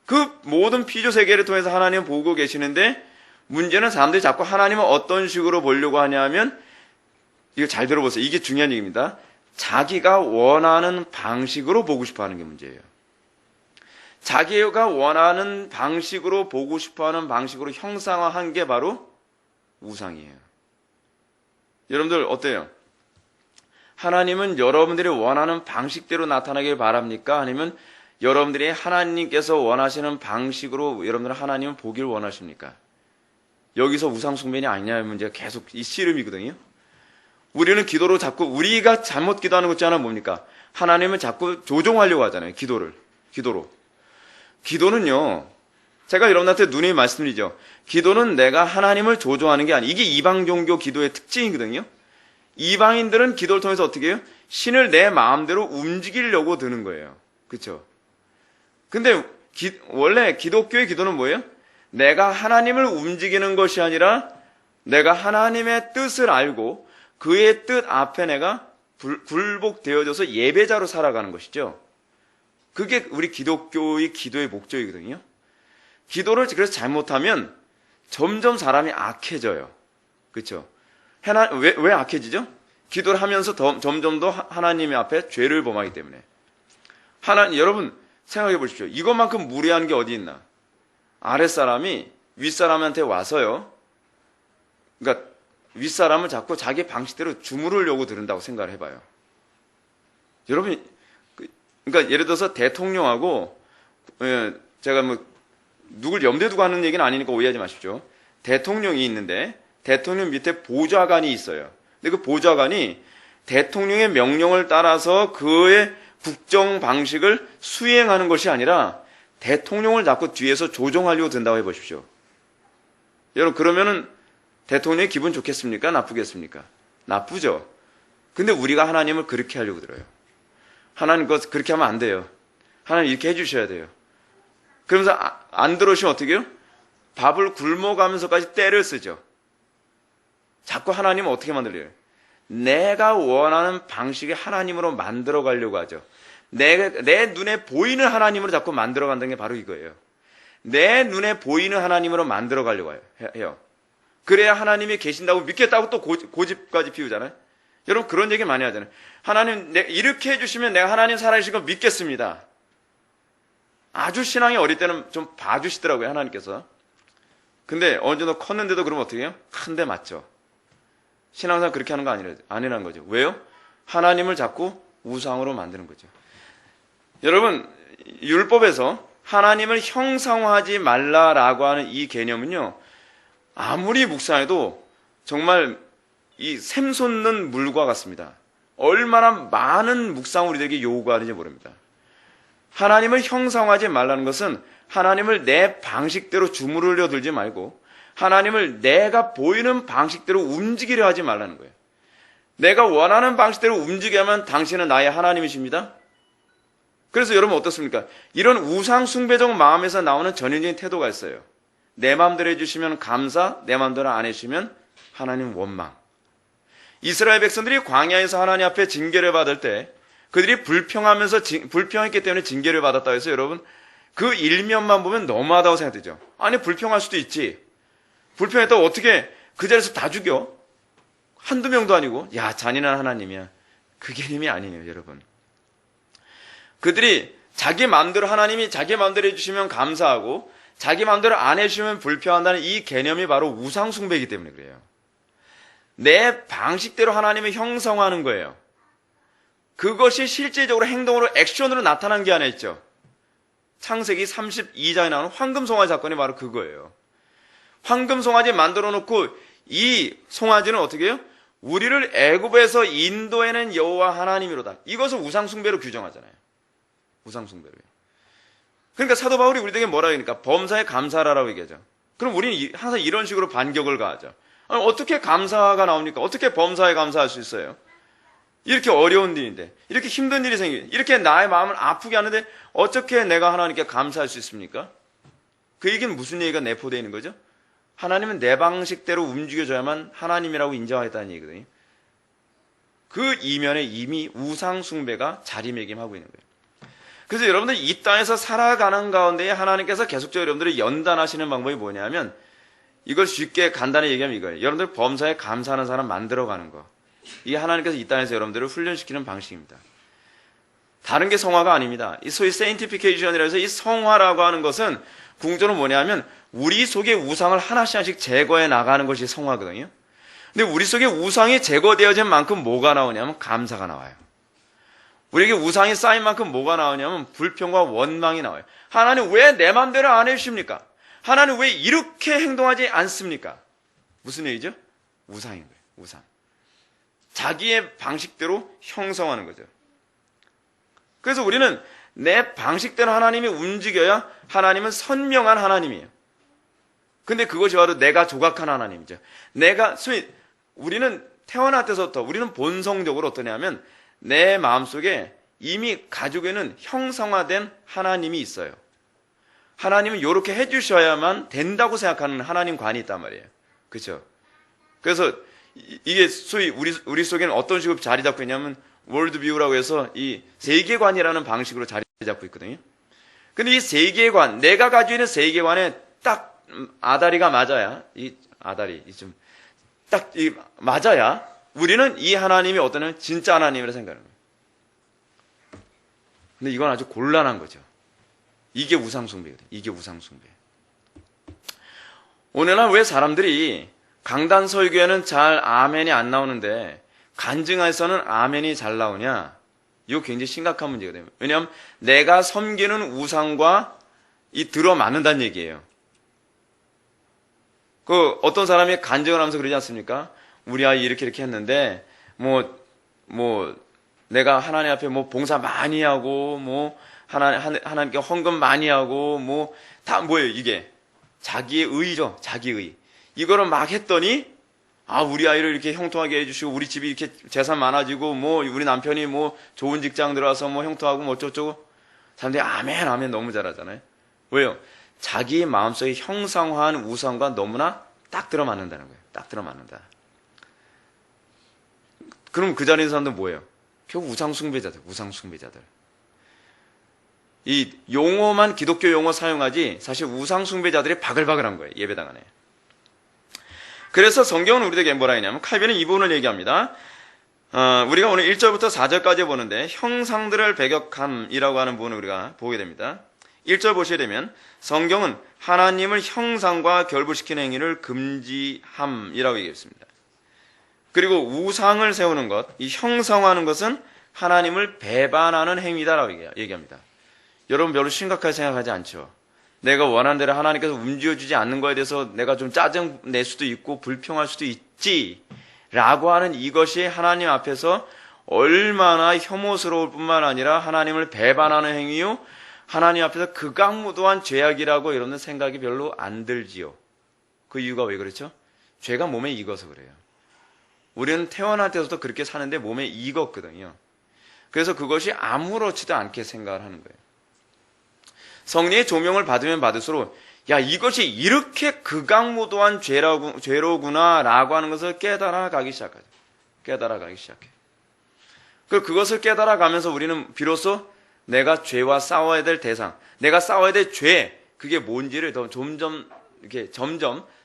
그 모든 피조 세계를 통해서 하나님을 보고 계시는데 문제는 사람들이 자꾸 하나님을 어떤 식으로 보려고 하냐면 이거 잘 들어보세요. 이게 중요한 얘기입니다. 자기가 원하는 방식으로 보고 싶어 하는 게 문제예요. 자기가 원하는 방식으로 보고 싶어 하는 방식으로 형상화한 게 바로 우상이에요. 여러분들 어때요? 하나님은 여러분들이 원하는 방식대로 나타나길 바랍니까? 아니면 여러분들이 하나님께서 원하시는 방식으로 여러분들은 하나님을 보길 원하십니까? 여기서 우상숭배냐 아니냐의 문제가 계속 이 씨름이거든요. 우리는 기도로 자꾸 우리가 잘못 기도하는 것 있지 않아 뭡니까? 하나님은 자꾸 조종하려고 하잖아요. 기도로. 기도는요. 제가 여러분한테 누누이 말씀드리죠. 기도는 내가 하나님을 조종하는 게 아니에요. 이게 이방 종교 기도의 특징이거든요. 이방인들은 기도를 통해서 어떻게 해요? 신을 내 마음대로 움직이려고 드는 거예요. 그렇죠? 근데 원래 기독교의 기도는 뭐예요? 내가 하나님을 움직이는 것이 아니라 내가 하나님의 뜻을 알고 그의 뜻 앞에 내가 굴복되어져서 예배자로 살아가는 것이죠. 그게 우리 기독교의 기도의 목적이거든요. 기도를 그래서 잘못하면 점점 사람이 악해져요. 그렇죠? 왜 악해지죠? 기도를 하면서 점점 더 하나님의 앞에 죄를 범하기 때문에. 여러분 생각해 보십시오. 이것만큼 무례한 게 어디 있나? 아랫사람이 윗사람한테 와서요. 그러니까 윗사람을 자꾸 자기 방식대로 주무르려고 들은다고 생각을 해봐요. 여러분, 그러니까 예를 들어서 대통령하고 제가 누굴 염두에 두고 하는 얘기는 아니니까 오해하지 마십시오. 대통령이 있는데 대통령 밑에 보좌관이 있어요. 근데 그 보좌관이 대통령의 명령을 따라서 그의 국정 방식을 수행하는 것이 아니라 대통령을 자꾸 뒤에서 조종하려고 든다고 해보십시오. 여러분 그러면은 대통령이 기분 좋겠습니까? 나쁘겠습니까? 나쁘죠. 근데 우리가 하나님을 그렇게 하려고 들어요. 하나님 그렇게 하면 안 돼요. 하나님 이렇게 해주셔야 돼요. 그러면서 안 들어오시면 어떻게 해요? 밥을 굶어가면서까지 때를 쓰죠. 자꾸 하나님은 어떻게 만들려요? 내가 원하는 방식의 하나님으로 만들어 가려고 하죠. 내 눈에 보이는 하나님으로 자꾸 만들어 간다는 게 바로 이거예요. 내 눈에 보이는 하나님으로 만들어 가려고 해요. 그래야 하나님이 계신다고 믿겠다고 또 고집까지 피우잖아요. 여러분 그런 얘기 많이 하잖아요. 하나님 이렇게 해주시면 내가 하나님 살아계신 거 믿겠습니다. 아주 신앙이 어릴 때는 좀 봐주시더라고요, 하나님께서. 근데 어느 정도 컸는데도 그러면 어떻게 해요? 한 대 맞죠. 신앙생활 그렇게 하는 거 아니라는 거죠. 왜요? 하나님을 자꾸 우상으로 만드는 거죠. 여러분, 율법에서 하나님을 형상화하지 말라라고 하는 이 개념은요, 아무리 묵상해도 정말 이 샘솟는 물과 같습니다. 얼마나 많은 묵상을 우리에게 요구하는지 모릅니다. 하나님을 형상화하지 말라는 것은 하나님을 내 방식대로 주무르려 들지 말고 하나님을 내가 보이는 방식대로 움직이려 하지 말라는 거예요. 내가 원하는 방식대로 움직여야만 당신은 나의 하나님이십니다. 그래서 여러분 어떻습니까? 이런 우상 숭배적 마음에서 나오는 전형적인 태도가 있어요. 내 마음대로 해주시면 감사, 내 마음대로 안 해주시면 하나님 원망. 이스라엘 백성들이 광야에서 하나님 앞에 징계를 받을 때 그들이 불평했기 때문에 징계를 받았다고 해서 여러분 그 일면만 보면 너무하다고 생각되죠. 아니 불평할 수도 있지. 불평했다고 어떻게 그 자리에서 다 죽여? 한두 명도 아니고 야 잔인한 하나님이야. 그 개념이 아니에요, 여러분. 그들이 자기 마음대로 하나님이 자기 마음대로 해주시면 감사하고 자기 마음대로 안 해주시면 불평한다는 이 개념이 바로 우상 숭배이기 때문에 그래요. 내 방식대로 하나님을 형성하는 거예요. 그것이 실제적으로 행동으로 액션으로 나타난 게 하나 있죠. 창세기 32장에 나오는 황금송아지 사건이 바로 그거예요. 황금송아지 만들어 놓고 이 송아지는 어떻게 해요? 우리를 애굽에서 인도해낸 여호와 하나님이로다. 이것을 우상숭배로 규정하잖아요. 우상숭배로요. 그러니까 사도 바울이 우리에게 뭐라고 하니까 범사에 감사하라고 얘기하죠. 그럼 우리는 항상 이런 식으로 반격을 가하죠. 아니, 어떻게 감사가 나옵니까? 어떻게 범사에 감사할 수 있어요? 이렇게 어려운 일인데, 이렇게 힘든 일이 생기는데, 이렇게 나의 마음을 아프게 하는데 어떻게 내가 하나님께 감사할 수 있습니까? 그 얘기는 무슨 얘기가 내포되어 있는 거죠? 하나님은 내 방식대로 움직여줘야만 하나님이라고 인정하겠다는 얘기거든요. 그 이면에 이미 우상숭배가 자리매김하고 있는 거예요. 그래서 여러분들 이 땅에서 살아가는 가운데 하나님께서 계속적으로 여러분들을 연단하시는 방법이 뭐냐면 이걸 쉽게 간단히 얘기하면 이거예요. 여러분들 범사에 감사하는 사람 만들어가는 거. 이게 하나님께서 이 땅에서 여러분들을 훈련시키는 방식입니다. 다른 게 성화가 아닙니다. 이 소위 세인티피케이션이라 해서 이 성화라고 하는 것은 궁극적으로 뭐냐면 우리 속에 우상을 하나씩 제거해 나가는 것이 성화거든요. 근데 우리 속에 우상이 제거되어진 만큼 뭐가 나오냐면 감사가 나와요. 우리에게 우상이 쌓인 만큼 뭐가 나오냐면 불평과 원망이 나와요. 하나님 왜 내 마음대로 안 해주십니까? 하나님 왜 이렇게 행동하지 않습니까? 무슨 얘기죠? 우상인 거예요. 우상. 자기의 방식대로 형성하는 거죠. 그래서 우리는 내 방식대로 하나님이 움직여야 하나님은 선명한 하나님이에요. 근데 그것이 바로 내가 조각한 하나님이죠. 소위 우리는 태어날 때부터 우리는 본성적으로 어떠냐면 내 마음속에 이미 가지고 있는 형성화된 하나님이 있어요. 하나님은 이렇게 해주셔야만 된다고 생각하는 하나님관이 있단 말이에요. 그렇죠? 그래서 이게 소위 우리 속에는 어떤 식으로 자리 잡고 있냐면 월드뷰라고 해서 이 세계관이라는 방식으로 자리 잡고 있거든요. 근데 이 세계관, 내가 가지고 있는 세계관에 딱 아다리가 맞아야, 맞아야 우리는 이 하나님이 어떤 진짜 하나님이라 생각하는 거예요. 근데 이건 아주 곤란한 거죠. 이게 우상숭배거든요. 이게 우상숭배. 오늘날 왜 사람들이 강단 설교에는 잘 아멘이 안 나오는데 간증에서는 아멘이 잘 나오냐? 이거 굉장히 심각한 문제거든요. 왜냐하면 내가 섬기는 우상과 들어맞는다는 얘기예요. 어떤 사람이 간증을 하면서 그러지 않습니까? 우리 아이 이렇게 했는데, 내가 하나님 앞에 봉사 많이 하고, 하나님께 헌금 많이 하고, 다 뭐예요, 이게? 자기의 의죠, 자기의. 이거를 막 했더니, 아, 우리 아이를 이렇게 형통하게 해주시고, 우리 집이 이렇게 재산 많아지고, 뭐, 우리 남편이 뭐, 좋은 직장 들어와서 뭐, 형통하고, 뭐, 어쩌고저쩌고. 사람들이 아멘, 아멘 너무 잘하잖아요. 왜요? 자기 마음속에 형상화한 우상과 너무나 딱 들어맞는다는 거예요. 딱 들어맞는다. 그럼 그 자리에 있는 사람들 뭐예요? 결국 우상숭배자들, 우상숭배자들. 이 용어만 기독교 용어 사용하지, 사실 우상숭배자들이 바글바글한 거예요. 예배당 안에. 그래서 성경은 우리에게 뭐라 했냐면 칼빈은 이 부분을 얘기합니다. 우리가 오늘 1절부터 4절까지 보는데 형상들을 배격함이라고 하는 부분을 우리가 보게 됩니다. 1절 보시게 되면 성경은 하나님을 형상과 결부시키는 행위를 금지함이라고 얘기했습니다. 그리고 우상을 세우는 것, 이 형상화하는 것은 하나님을 배반하는 행위다라고 얘기합니다. 여러분 별로 심각하게 생각하지 않죠? 내가 원하는 대로 하나님께서 움직여주지 않는 거에 대해서 내가 좀 짜증 낼 수도 있고 불평할 수도 있지 라고 하는 이것이 하나님 앞에서 얼마나 혐오스러울 뿐만 아니라 하나님을 배반하는 행위요, 하나님 앞에서 극악무도한 죄악이라고 여러분들 생각이 별로 안 들지요. 그 이유가 왜 그렇죠? 죄가 몸에 익어서 그래요. 우리는 태어날 때부터 그렇게 사는데 몸에 익었거든요. 그래서 그것이 아무렇지도 않게 생각을 하는 거예요. 성령의 조명을 받으면 받을수록 야, 이것이 이렇게 극악무도한 죄로구나 라고 하는 것을 깨달아가기 시작하죠. 깨달아가기 시작해요. 그것을 깨달아가면서 우리는 비로소 내가 죄와 싸워야 될 대상, 내가 싸워야 될 죄, 그게 뭔지를 더 점점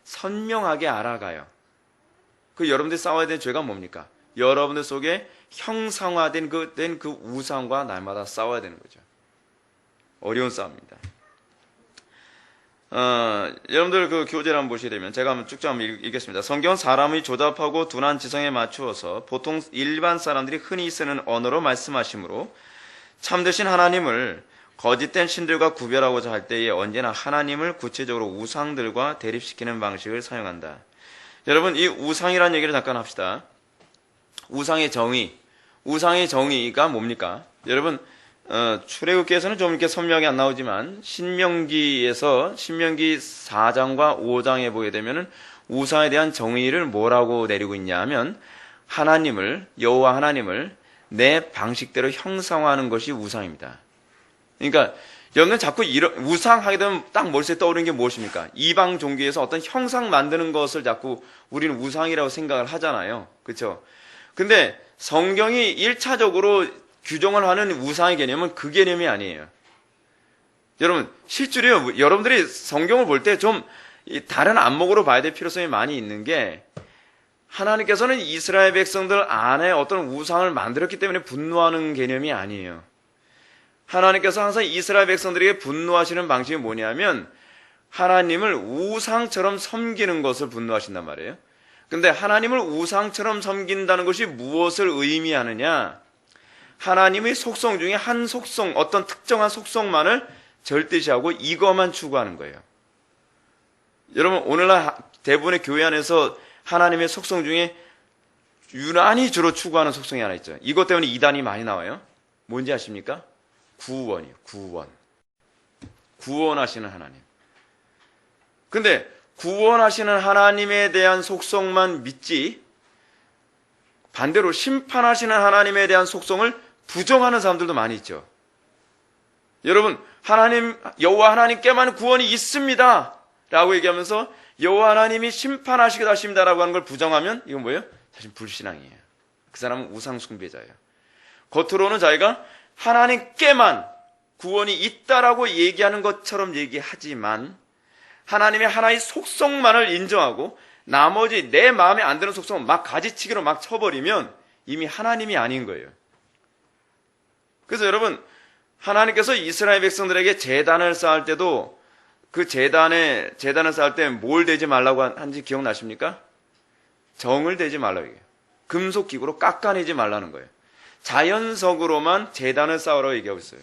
선명하게 알아가요. 여러분들이 싸워야 될 죄가 뭡니까? 여러분들 속에 형상화된 그 우상과 날마다 싸워야 되는 거죠. 어려운 싸움입니다. 여러분들 그 교재를 한번 보시게 되면 제가 한번 쭉쭉 한번 읽겠습니다. 성경은 사람이 조잡하고 둔한 지성에 맞추어서 보통 일반 사람들이 흔히 쓰는 언어로 말씀하시므로 참되신 하나님을 거짓된 신들과 구별하고자 할 때에 언제나 하나님을 구체적으로 우상들과 대립시키는 방식을 사용한다. 여러분, 이 우상이라는 얘기를 잠깐 합시다. 우상의 정의가 뭡니까? 여러분, 출애굽기에서는 좀 이렇게 선명하게 안 나오지만 신명기 4장과 5장에 보게 되면은 우상에 대한 정의를 뭐라고 내리고 있냐 하면 여호와 하나님을 내 방식대로 형상화하는 것이 우상입니다. 그러니까 여러분은 자꾸 우상 하게 되면 딱 머릿속에 떠오르는 게 무엇입니까? 이방 종교에서 어떤 형상 만드는 것을 자꾸 우리는 우상이라고 생각을 하잖아요. 그렇죠? 근데 성경이 1차적으로 규정을 하는 우상의 개념은 그 개념이 아니에요. 여러분, 실제로요, 여러분들이 성경을 볼 때 좀 다른 안목으로 봐야 될 필요성이 많이 있는 게 하나님께서는 이스라엘 백성들 안에 어떤 우상을 만들었기 때문에 분노하는 개념이 아니에요. 하나님께서 항상 이스라엘 백성들에게 분노하시는 방식이 뭐냐면 하나님을 우상처럼 섬기는 것을 분노하신단 말이에요. 근데 하나님을 우상처럼 섬긴다는 것이 무엇을 의미하느냐? 하나님의 속성 중에 한 속성, 어떤 특정한 속성만을 절대시하고 이것만 추구하는 거예요. 여러분, 오늘날 대부분의 교회 안에서 하나님의 속성 중에 유난히 주로 추구하는 속성이 하나 있죠. 이것 때문에 이단이 많이 나와요. 뭔지 아십니까? 구원이요. 구원하시는 하나님. 근데 구원하시는 하나님에 대한 속성만 믿지 반대로 심판하시는 하나님에 대한 속성을 부정하는 사람들도 많이 있죠. 여러분, 여호와 하나님께만 구원이 있습니다 라고 얘기하면서 여호와 하나님이 심판하시기도 하십니다라고 하는 걸 부정하면 이건 뭐예요? 사실 불신앙이에요. 그 사람은 우상숭배자예요. 겉으로는 자기가 하나님께만 구원이 있다라고 얘기하는 것처럼 얘기하지만 하나님의 하나의 속성만을 인정하고 나머지 내 마음에 안 드는 속성을 막 가지치기로 막 쳐버리면 이미 하나님이 아닌 거예요. 그래서 여러분, 하나님께서 이스라엘 백성들에게 제단을 쌓을 때도 그 제단을 쌓을 때 뭘 대지 말라고 한지 기억나십니까? 정을 대지 말라고 얘기해요. 금속 기구로 깎아내지 말라는 거예요. 자연석으로만 제단을 쌓으라고 얘기하고 있어요.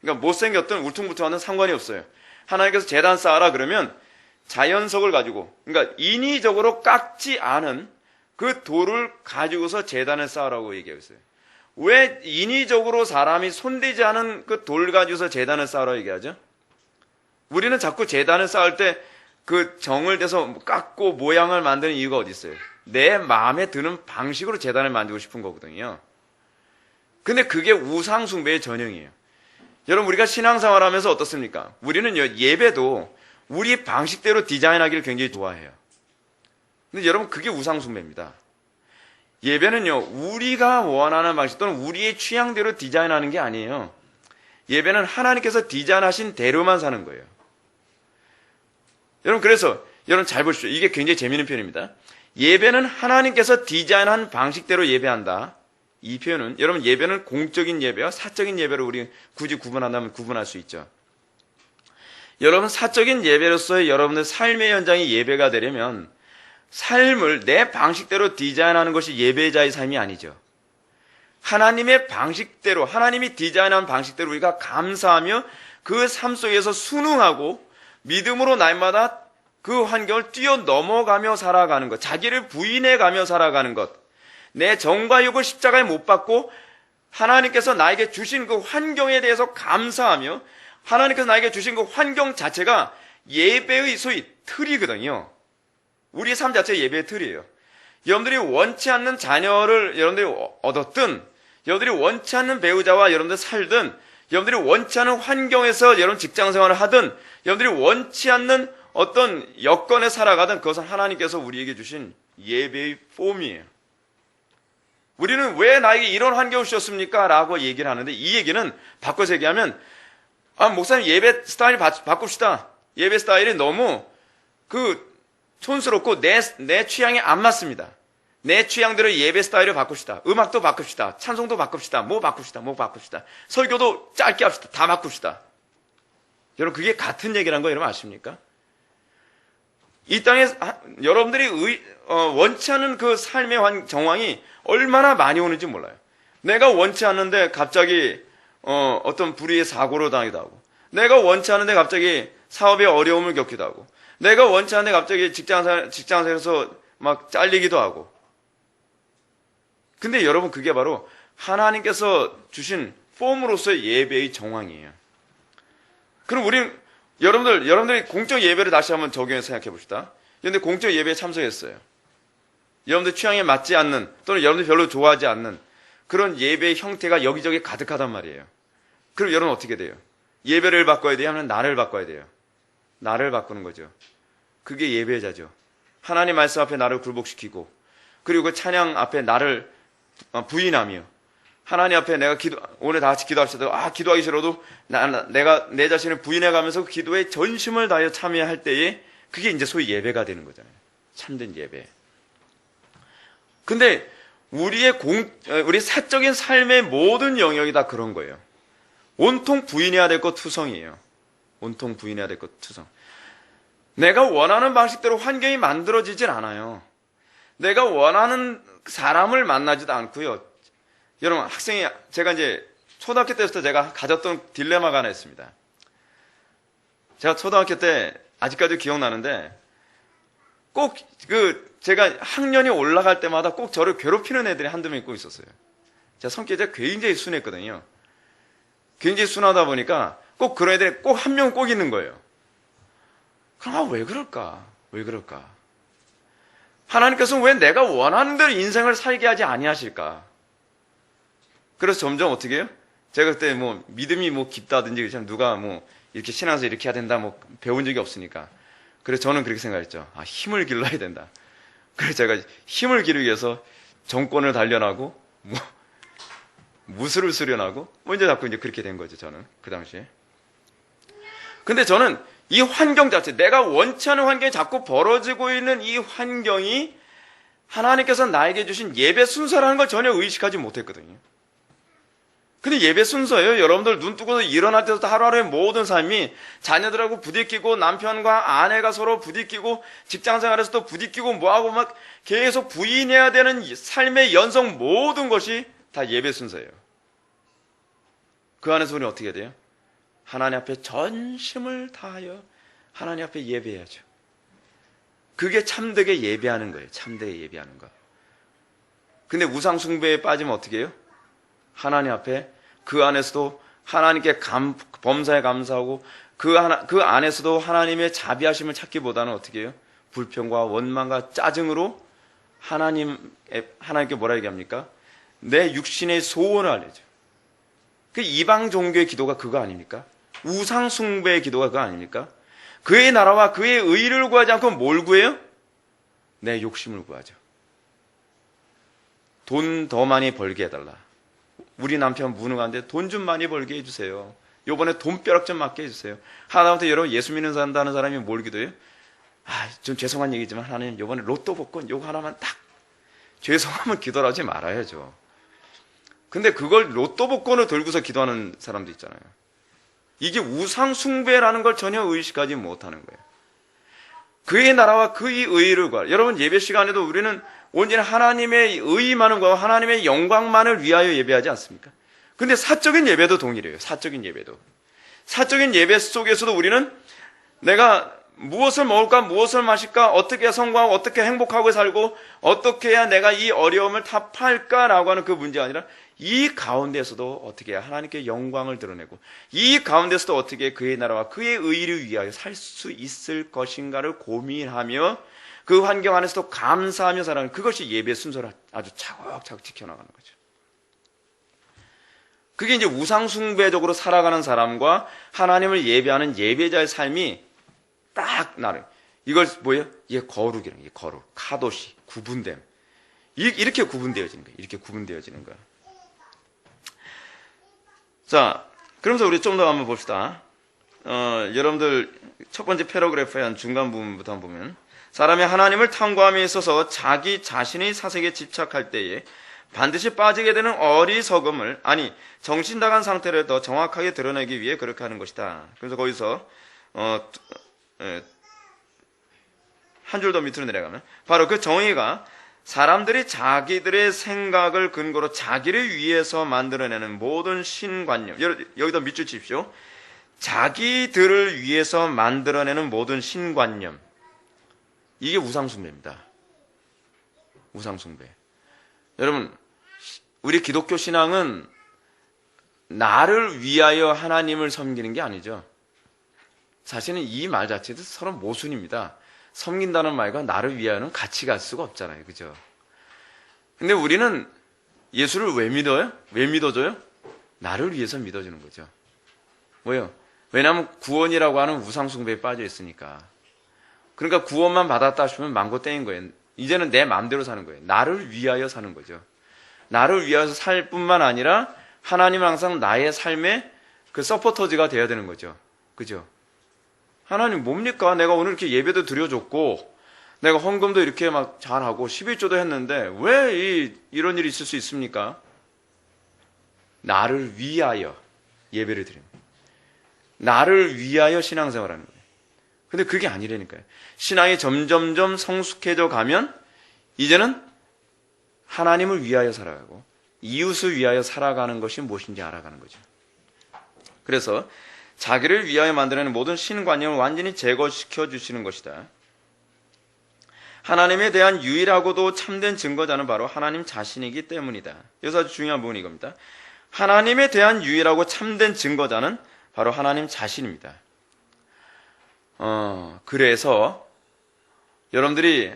그러니까 못생겼든 울퉁불퉁하든 상관이 없어요. 하나님께서 제단 쌓아라 그러면 자연석을 가지고, 그러니까 인위적으로 깎지 않은 그 돌을 가지고서 제단을 쌓으라고 얘기하고 있어요. 왜 인위적으로 사람이 손대지 않은 그 돌 가지고서 제단을 쌓으라고 얘기하죠? 우리는 자꾸 제단을 쌓을 때 그 정을 대서 깎고 모양을 만드는 이유가 어디 있어요? 내 마음에 드는 방식으로 제단을 만들고 싶은 거거든요. 근데 그게 우상숭배의 전형이에요. 여러분, 우리가 신앙생활 하면서 어떻습니까? 우리는 예배도 우리 방식대로 디자인하기를 굉장히 좋아해요. 근데 여러분, 그게 우상숭배입니다. 예배는요, 우리가 원하는 방식 또는 우리의 취향대로 디자인하는 게 아니에요. 예배는 하나님께서 디자인하신 대로만 사는 거예요. 여러분, 그래서 여러분 잘 보십시오. 이게 굉장히 재미있는 표현입니다. 예배는 하나님께서 디자인한 방식대로 예배한다. 이 표현은, 여러분, 예배는 공적인 예배와 사적인 예배로 우리 굳이 구분한다면 구분할 수 있죠. 여러분, 사적인 예배로서의 여러분의 삶의 현장이 예배가 되려면 삶을 내 방식대로 디자인하는 것이 예배자의 삶이 아니죠. 하나님의 방식대로, 하나님이 디자인한 방식대로 우리가 감사하며 그 삶 속에서 순응하고 믿음으로 날마다 그 환경을 뛰어넘어가며 살아가는 것, 자기를 부인해가며 살아가는 것, 내 정과 욕을 십자가에 못 박고 하나님께서 나에게 주신 그 환경에 대해서 감사하며 하나님께서 나에게 주신 그 환경 자체가 예배의 소위 틀이거든요. 우리의 삶 자체가 예배의 틀이에요. 여러분들이 원치 않는 자녀를 여러분들이 얻었든, 여러분들이 원치 않는 배우자와 여러분들 살든, 여러분들이 원치 않는 환경에서 여러분 직장 생활을 하든, 여러분들이 원치 않는 어떤 여건에 살아가든 그것은 하나님께서 우리에게 주신 예배의 폼이에요. 우리는 왜 나에게 이런 환경을 주셨습니까? 라고 얘기를 하는데, 이 얘기는 바꿔서 얘기하면, 목사님 예배 스타일 바꿉시다. 예배 스타일이 너무 촌스럽고 내 취향에 안 맞습니다. 내 취향대로 예배 스타일을 바꿉시다. 음악도 바꿉시다. 찬송도 바꿉시다. 뭐 바꿉시다. 설교도 짧게 합시다. 다 바꿉시다. 여러분, 그게 같은 얘기란 거 여러분 아십니까? 이 땅에 여러분들이 원치 않는 그 삶의 정황이 얼마나 많이 오는지 몰라요. 내가 원치 않는데 갑자기 어떤 불의의 사고로 당하기도 하고, 내가 원치 않는데 갑자기 사업에 어려움을 겪기도 하고, 내가 원치 않는데 갑자기 직장에서 막 잘리기도 하고. 근데 여러분, 그게 바로 하나님께서 주신 폼으로서의 예배의 정황이에요. 그럼 여러분들이 공적 예배를 다시 한번 적용해서 생각해 봅시다. 그런데 공적 예배에 참석했어요. 여러분들 취향에 맞지 않는, 또는 여러분들 별로 좋아하지 않는 그런 예배의 형태가 여기저기 가득하단 말이에요. 그럼 여러분 어떻게 돼요? 예배를 바꿔야 돼요? 하면 나를 바꿔야 돼요? 나를 바꾸는 거죠. 그게 예배자죠. 하나님 말씀 앞에 나를 굴복시키고, 그리고 그 찬양 앞에 나를 부인하며, 하나님 앞에 내가 오늘 다 같이 기도합시다. 기도하기 싫어도 내가 내 자신을 부인해가면서 그 기도에 전심을 다해 참여할 때에 그게 이제 소위 예배가 되는 거잖아요. 참된 예배. 근데 우리 사적인 삶의 모든 영역이 다 그런 거예요. 온통 부인해야 될 것 투성이에요. 온통 부인해야 될 것 투성. 내가 원하는 방식대로 환경이 만들어지질 않아요. 내가 원하는 사람을 만나지도 않고요. 여러분, 제가 이제 초등학교 때부터 제가 가졌던 딜레마가 하나 있습니다. 제가 초등학교 때 아직까지 기억나는데, 꼭 제가 학년이 올라갈 때마다 꼭 저를 괴롭히는 애들이 한두 명 있고 있었어요. 제가 성격이 굉장히 순했거든요. 굉장히 순하다 보니까 꼭 그런 애들이 꼭 한 명 꼭 있는 거예요. 그럼 왜 그럴까? 하나님께서는 왜 내가 원하는 대로 인생을 살게 하지 아니하실까? 그래서 점점 어떻게 해요? 제가 그때 믿음이 깊다든지 누가 이렇게 신앙에서 이렇게 해야 된다 배운 적이 없으니까. 그래서 저는 그렇게 생각했죠. 힘을 길러야 된다. 그래서 제가 힘을 기르기 위해서 정권을 단련하고 무술을 수련하고 이제 자꾸 그렇게 된 거죠. 저는 그 당시에. 근데 저는 이 환경 자체, 내가 원치 않은 환경이 자꾸 벌어지고 있는 이 환경이 하나님께서 나에게 주신 예배 순서라는 걸 전혀 의식하지 못했거든요. 근데 예배 순서예요. 여러분들 눈 뜨고서 일어날 때부터 하루하루의 모든 삶이 자녀들하고 부딪히고, 남편과 아내가 서로 부딪히고, 직장생활에서도 부딪히고, 뭐하고 막 계속 부인해야 되는 삶의 연속 모든 것이 다 예배 순서예요. 그 안에서 우리는 어떻게 돼요? 하나님 앞에 전심을 다하여 하나님 앞에 예배해야죠. 그게 참되게 예배하는 거예요. 참되게 예배하는 거. 근데 우상 숭배에 빠지면 어떻게 해요? 하나님 앞에 그 안에서도 하나님께 범사에 감사하고 그 안에서도 하나님의 자비하심을 찾기보다는 어떻게 해요? 불평과 원망과 짜증으로 하나님께 뭐라 얘기합니까? 내 육신의 소원을 알려줘요. 그 이방 종교의 기도가 그거 아닙니까? 우상 숭배의 기도가 그거 아닙니까? 그의 나라와 그의 의를 구하지 않고 뭘 구해요? 내 욕심을 구하죠. 돈 더 많이 벌게 해달라. 우리 남편 무능한데 돈 좀 많이 벌게 해주세요. 요번에 돈벼락 좀 맞게 해주세요. 하나부터 여러분 예수 믿는다는 사람이 뭘 기도해요? 좀 죄송한 얘기지만 하나님 요번에 로또 복권 요거 하나만 딱 죄송하면 기도를 하지 말아야죠. 근데 그걸 로또 복권을 들고서 기도하는 사람도 있잖아요. 이게 우상 숭배라는 걸 전혀 의식하지 못하는 거예요. 그의 나라와 그의 의를 구하라. 여러분 예배 시간에도 우리는 온전히 하나님의 의만을 구하고 하나님의 영광만을 위하여 예배하지 않습니까? 근데 사적인 예배도 동일해요. 사적인 예배도. 사적인 예배 속에서도 우리는 내가 무엇을 먹을까, 무엇을 마실까, 어떻게 성공하고, 어떻게 행복하고 살고, 어떻게 해야 내가 이 어려움을 타파할까라고 하는 그 문제가 아니라 이 가운데서도 어떻게 해야 하나님께 영광을 드러내고 이 가운데서도 어떻게 그의 나라와 그의 의를 위하여 살 수 있을 것인가를 고민하며 그 환경 안에서도 감사하며 살아가는 그것이 예배 순서를 아주 차곡차곡 지켜나가는 거죠. 그게 이제 우상숭배적으로 살아가는 사람과 하나님을 예배하는 예배자의 삶이 딱 나를 이걸 뭐예요? 이게 거룩이라는 게 거룩, 카도시, 구분됨. 이렇게 구분되어지는 거예요. 이렇게 구분되어지는 거예요. 자, 그러면서 우리 좀 더 한번 봅시다. 여러분들 첫 번째 패러그래프의 한 중간 부분부터 한번 보면 사람이 하나님을 탐구함에 있어서 자기 자신의 사색에 집착할 때에 반드시 빠지게 되는 어리석음을 정신 나간 상태를 더 정확하게 드러내기 위해 그렇게 하는 것이다. 그래서 거기서 한 줄 더 밑으로 내려가면 바로 그 정의가 사람들이 자기들의 생각을 근거로 자기를 위해서 만들어내는 모든 신관념, 여기다 밑줄 칩시오. 자기들을 위해서 만들어내는 모든 신관념, 이게 우상숭배입니다. 우상숭배. 여러분, 우리 기독교 신앙은 나를 위하여 하나님을 섬기는 게 아니죠. 사실은 이 말 자체도 서로 모순입니다. 섬긴다는 말과 나를 위하여는 같이 갈 수가 없잖아요. 그죠? 근데 우리는 예수를 왜 믿어요? 왜 믿어줘요? 나를 위해서 믿어주는 거죠. 왜요? 왜냐하면 구원이라고 하는 우상숭배에 빠져 있으니까. 그러니까 구원만 받았다 싶으면 망고 땡인 거예요. 이제는 내 마음대로 사는 거예요. 나를 위하여 사는 거죠. 나를 위하여 살 뿐만 아니라 하나님은 항상 나의 삶의 그 서포터즈가 되어야 되는 거죠. 그죠? 하나님 뭡니까? 내가 오늘 이렇게 예배도 드려줬고 내가 헌금도 이렇게 막 잘하고 11조도 했는데 왜 이런 일이 있을 수 있습니까? 나를 위하여 예배를 드립니다. 나를 위하여 신앙생활하는 거예요. 근데 그게 아니라니까요. 신앙이 점점점 성숙해져 가면 이제는 하나님을 위하여 살아가고 이웃을 위하여 살아가는 것이 무엇인지 알아가는 거죠. 그래서 자기를 위하여 만들어내는 모든 신관념을 완전히 제거시켜 주시는 것이다. 하나님에 대한 유일하고도 참된 증거자는 바로 하나님 자신이기 때문이다. 여기서 아주 중요한 부분이 이겁니다. 하나님에 대한 유일하고 참된 증거자는 바로 하나님 자신입니다. 그래서 여러분들이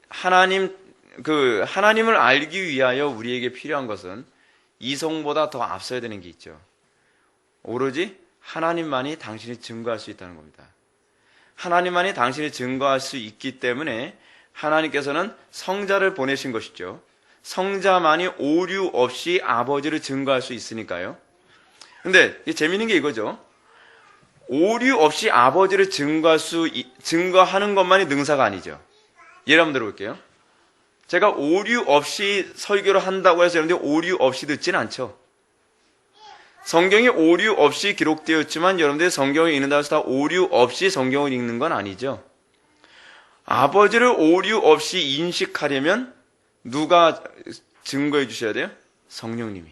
하나님을 알기 위하여 우리에게 필요한 것은 이성보다 더 앞서야 되는 게 있죠. 오로지 하나님만이 당신이 증거할 수 있다는 겁니다. 하나님만이 당신이 증거할 수 있기 때문에 하나님께서는 성자를 보내신 것이죠. 성자만이 오류 없이 아버지를 증거할 수 있으니까요. 근데 재미있는 게 이거죠. 오류 없이 아버지를 증거하는 것만이 능사가 아니죠. 예를 한번 들어볼게요. 제가 오류 없이 설교를 한다고 해서 여러분들이 오류 없이 듣지는 않죠. 성경이 오류 없이 기록되었지만 여러분들이 성경을 읽는다고 해서 다 오류 없이 성경을 읽는 건 아니죠. 아버지를 오류 없이 인식하려면 누가 증거해 주셔야 돼요? 성령님이.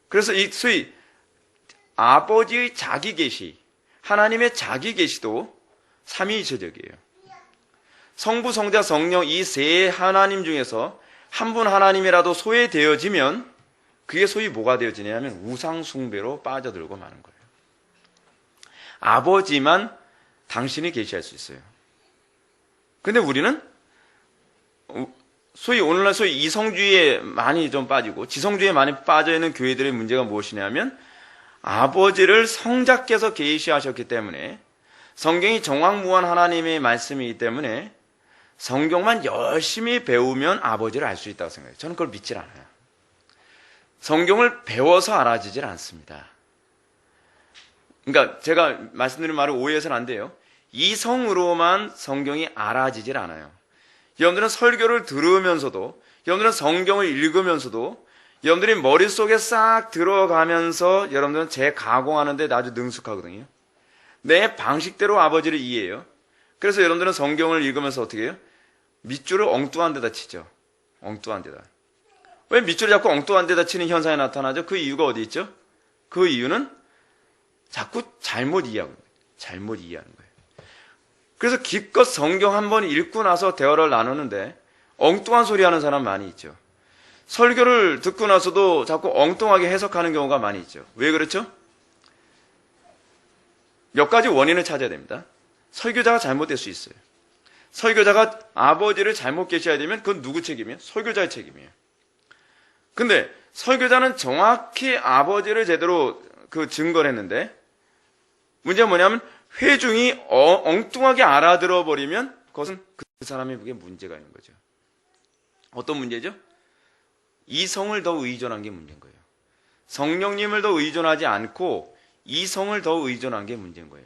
그래서 소위 아버지의 자기 계시, 하나님의 자기 계시도 삼위일체적이에요. 성부, 성자, 성령 이 세 하나님 중에서 한 분 하나님이라도 소외되어지면 그게 소위 뭐가 되어지냐면 우상숭배로 빠져들고 마는 거예요. 아버지만 당신이 계시할 수 있어요. 근데 우리는 소위 오늘날 소위 이성주의에 많이 좀 빠지고 지성주의에 많이 빠져 있는 교회들의 문제가 무엇이냐면 아버지를 성자께서 계시하셨기 때문에 성경이 정확무한 하나님의 말씀이기 때문에 성경만 열심히 배우면 아버지를 알 수 있다고 생각해요. 저는 그걸 믿질 않아요. 성경을 배워서 알아지질 않습니다. 그러니까 제가 말씀드린 말을 오해해서는 안 돼요. 이성으로만 성경이 알아지질 않아요. 여러분들은 설교를 들으면서도, 여러분들은 성경을 읽으면서도, 여러분들이 머릿속에 싹 들어가면서 여러분들은 재가공하는데 아주 능숙하거든요. 내 방식대로 아버지를 이해해요. 그래서 여러분들은 성경을 읽으면서 어떻게 해요? 밑줄을 엉뚱한 데다 치죠. 엉뚱한 데다. 왜 밑줄을 자꾸 엉뚱한 데다 치는 현상이 나타나죠? 그 이유가 어디 있죠? 그 이유는 자꾸 잘못 이해하는 거예요. 잘못 이해하는 거예요. 그래서 기껏 성경 한 번 읽고 나서 대화를 나누는데 엉뚱한 소리 하는 사람 많이 있죠. 설교를 듣고 나서도 자꾸 엉뚱하게 해석하는 경우가 많이 있죠. 왜 그렇죠? 몇 가지 원인을 찾아야 됩니다. 설교자가 잘못될 수 있어요. 설교자가 아버지를 잘못 계셔야 되면 그건 누구 책임이에요? 설교자의 책임이에요. 근데 설교자는 정확히 아버지를 제대로 그 증거를 했는데 문제가 뭐냐면 회중이 엉뚱하게 알아들어 버리면 그것은 그 사람의 그게 문제가 있는 거죠. 어떤 문제죠? 이성을 더 의존한 게 문제인 거예요. 성령님을 더 의존하지 않고 이성을 더 의존한 게 문제인 거예요.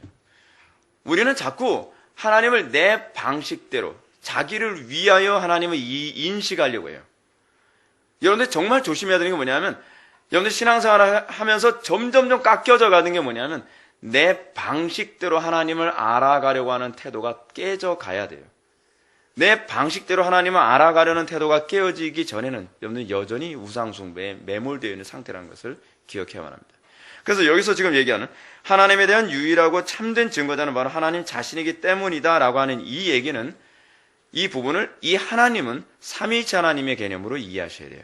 우리는 자꾸 하나님을 내 방식대로 자기를 위하여 하나님을 인식하려고 해요. 여러분들 정말 조심해야 되는 게 뭐냐면 여러분들 신앙생활을 하면서 점점점 깎여져 가는 게 뭐냐면 내 방식대로 하나님을 알아가려고 하는 태도가 깨져가야 돼요. 내 방식대로 하나님을 알아가려는 태도가 깨어지기 전에는 여러분들 여전히 우상숭배에 매몰되어 있는 상태라는 것을 기억해야만 합니다. 그래서 여기서 지금 얘기하는 하나님에 대한 유일하고 참된 증거자는 바로 하나님 자신이기 때문이다 라고 하는 이 얘기는 이 부분을 이 하나님은 삼위일체 하나님의 개념으로 이해하셔야 돼요.